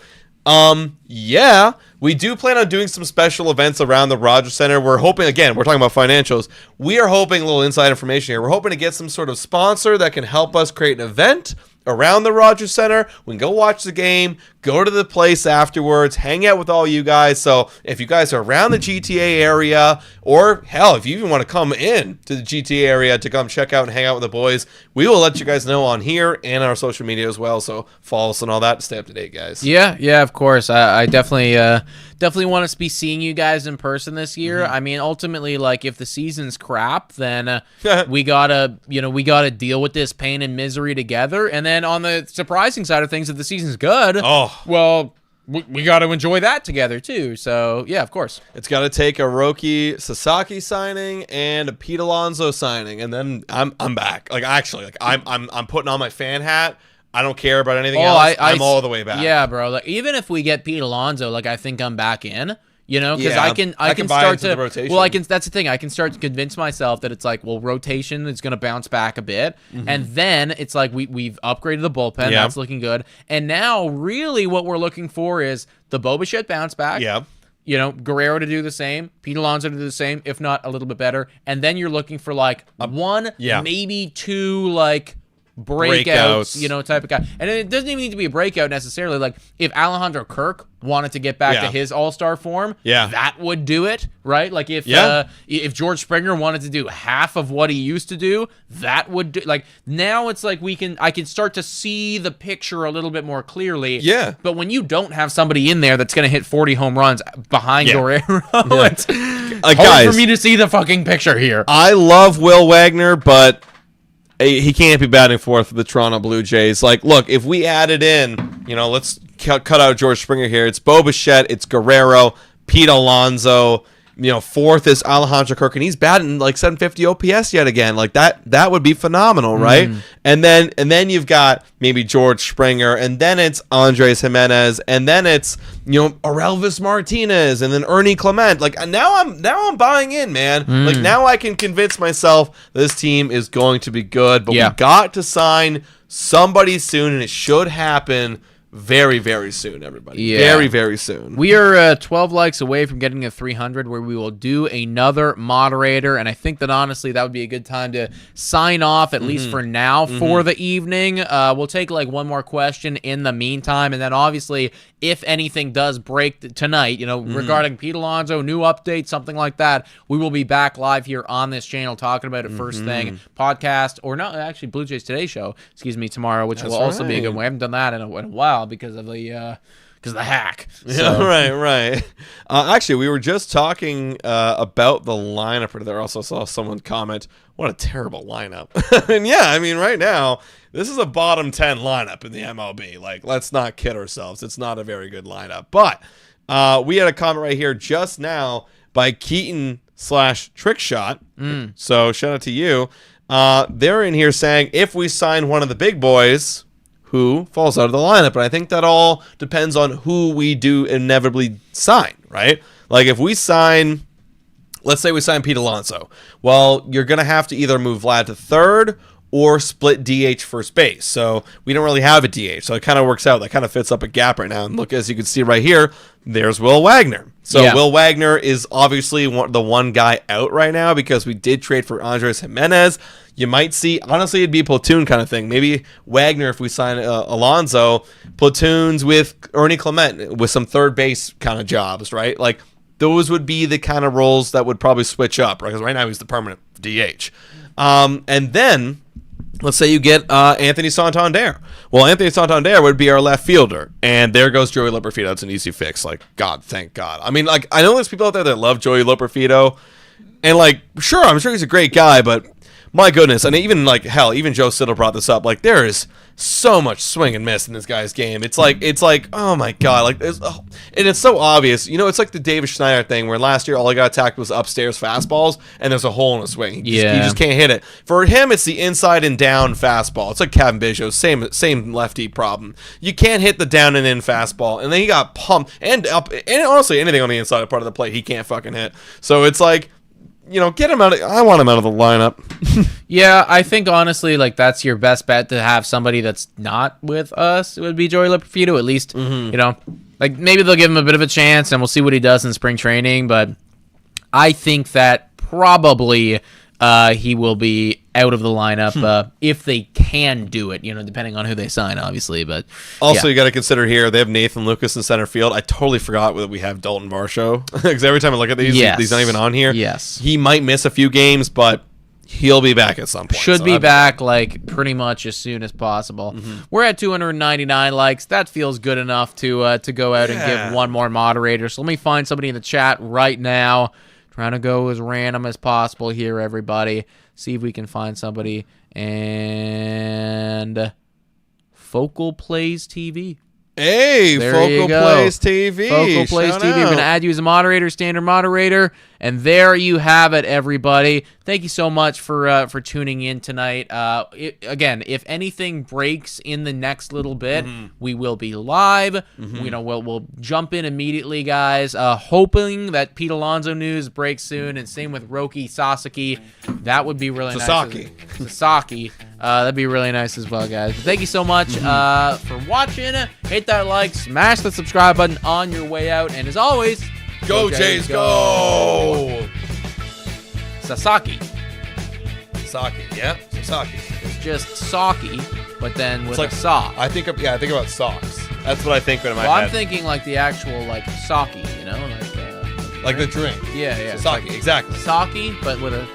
Yeah, we do plan on doing some special events around the Rogers Center. We're hoping, again, we're talking about financials. We are hoping, a little inside information here, we're hoping to get some sort of sponsor that can help us create an event around the Rogers Center. We can go watch the game, go to the place afterwards, hang out with all you guys. So if you guys are around the GTA area, or hell, if you even want to come in to the GTA area to come check out and hang out with the boys, we will let you guys know on here and our social media as well. So follow us and all that to stay up to date, guys. Yeah, of course. I definitely want to be seeing you guys in person this year. I mean, ultimately, like, if the season's crap, then we gotta deal with this pain and misery together. And then on the surprising side of things, if the season's good, well, we got to enjoy that together too. So yeah, of course, it's got to take a Roki Sasaki signing and a Pete Alonso signing, and then I'm back. Like, actually, like I'm putting on my fan hat. I don't care about anything else. I'm all the way back. Yeah, bro. Like, even if we get Pete Alonso, like, I think I'm back in. You know, because I can start to. Rotation. Well, that's the thing. I can start to convince myself that it's like, well, rotation is going to bounce back a bit, and then it's like we've upgraded the bullpen. That's looking good, and now really what we're looking for is the Bo Bichette bounce back. Yeah. You know, Guerrero to do the same, Pete Alonso to do the same, if not a little bit better, and then you're looking for like one, maybe two, like, breakouts, you know, type of guy. And it doesn't even need to be a breakout necessarily. Like, if Alejandro Kirk wanted to get back to his all-star form, that would do it, right? Like, if George Springer wanted to do half of what he used to do, that would do. Like, now it's like I can start to see the picture a little bit more clearly. Yeah. But when you don't have somebody in there that's going to hit 40 home runs behind Guerrero, it's hard guys, for me to see the fucking picture here. I love Will Wagner, but he can't be batting fourth for the Toronto Blue Jays. Like, look, if we added in, you know, let's cut out George Springer here. It's Bo Bichette, it's Guerrero, Pete Alonso. You know, fourth is Alejandro Kirk, and he's batting like 750 OPS yet again. Like, that would be phenomenal, right? And then you've got maybe George Springer, and then it's Andres Jimenez, and then it's, you know, Orelvis Martinez, and then Ernie Clement. Like, now I'm buying in, man. Like, now I can convince myself this team is going to be good, but we got to sign somebody soon, and it should happen very, very soon, everybody. Yeah. Very, very soon. We are 12 likes away from getting to 300, where we will do another moderator, and I think that, honestly, that would be a good time to sign off, at least for now, for the evening. We'll take, like, one more question in the meantime, and then, obviously, if anything does break tonight, you know, regarding Pete Alonso, new update, something like that, we will be back live here on this channel talking about it first thing. Podcast, or not, actually, Blue Jays Today Show, tomorrow, which will also be a good one. We haven't done that in a while because of the hack. So. Yeah, right. Actually, we were just talking about the lineup. There also saw someone comment, "What a terrible lineup!" And yeah, I mean, right now this is a bottom 10 lineup in the MLB. Like, let's not kid ourselves. It's not a very good lineup. But we had a comment right here just now by Keaton/Trickshot. So shout out to you. They're in here saying, if we sign one of the big boys, who falls out of the lineup? But I think that all depends on who we do inevitably sign, right? Like, if we sign, let's say we sign Pete Alonso. Well, you're going to have to either move Vlad to third or split DH first base. So we don't really have a DH. So it kind of works out. That kind of fits up a gap right now. And look, as you can see right here, there's Will Wagner. So Will Wagner is obviously the one guy out right now because we did trade for Andres Jimenez. You might see, honestly, it'd be a platoon kind of thing. Maybe Wagner, if we sign Alonso, platoons with Ernie Clement with some third base kind of jobs, right? Like, those would be the kind of roles that would probably switch up, right? Because right now he's the permanent DH. And then, let's say you get Anthony Santander. Well, Anthony Santander would be our left fielder. And there goes Joey Loperfido. It's an easy fix. Like, God, thank God. I mean, like, I know there's people out there that love Joey Loperfido. And, like, sure, I'm sure he's a great guy, but my goodness. And even, like, hell, even Joe Siddle brought this up. Like, there is so much swing and miss in this guy's game. It's like, oh my God. Like, and it's so obvious. You know, it's like the David Schneider thing where last year all he got attacked was upstairs fastballs and there's a hole in the swing. He just can't hit it. For him, it's the inside and down fastball. It's like Kevin Biggio, same lefty problem. You can't hit the down and in fastball. And then he got pumped and up, and honestly, anything on the inside part of the plate, he can't fucking hit. So it's like, you know, get him out of, I want him out of the lineup. Yeah, I think honestly, like, that's your best bet to have somebody that's not with us. It would be Joey Loperfido, at least. You know, like, maybe they'll give him a bit of a chance and we'll see what he does in spring training. But I think that probably he will be out of the lineup if they can do it, depending on who they sign, obviously. But also, you got to consider here, they have Nathan Lucas in center field. I totally forgot that we have Dalton Varsho, because every time I look at these, he's not even on here. Yes. He might miss a few games, but he'll be back at some point. Should be back pretty much as soon as possible. We're at 299 likes. That feels good enough to go out and give one more moderator. So let me find somebody in the chat right now. Trying to go as random as possible here, everybody. See if we can find somebody. And Focal Plays TV. Hey, there Focal Plays TV. Focal Plays TV. We're going to add you as a moderator, standard moderator. And there you have it, everybody. Thank you so much for tuning in tonight. Again, if anything breaks in the next little bit, we will be live. We'll jump in immediately, guys. Hoping that Pete Alonso news breaks soon, and same with Roki Sasaki. That would be really nice. Sasaki. That'd be really nice as well, guys. But thank you so much for watching. Hit that like, smash the subscribe button on your way out, and as always, go Jays, go! Sasaki. Sasaki, yeah, Sasaki. It's just Saki, but then with a sock. I think about socks. That's what I think in my head. I'm thinking like the actual Saki, like the drink. Yeah. Sasaki, exactly. Saki, but with a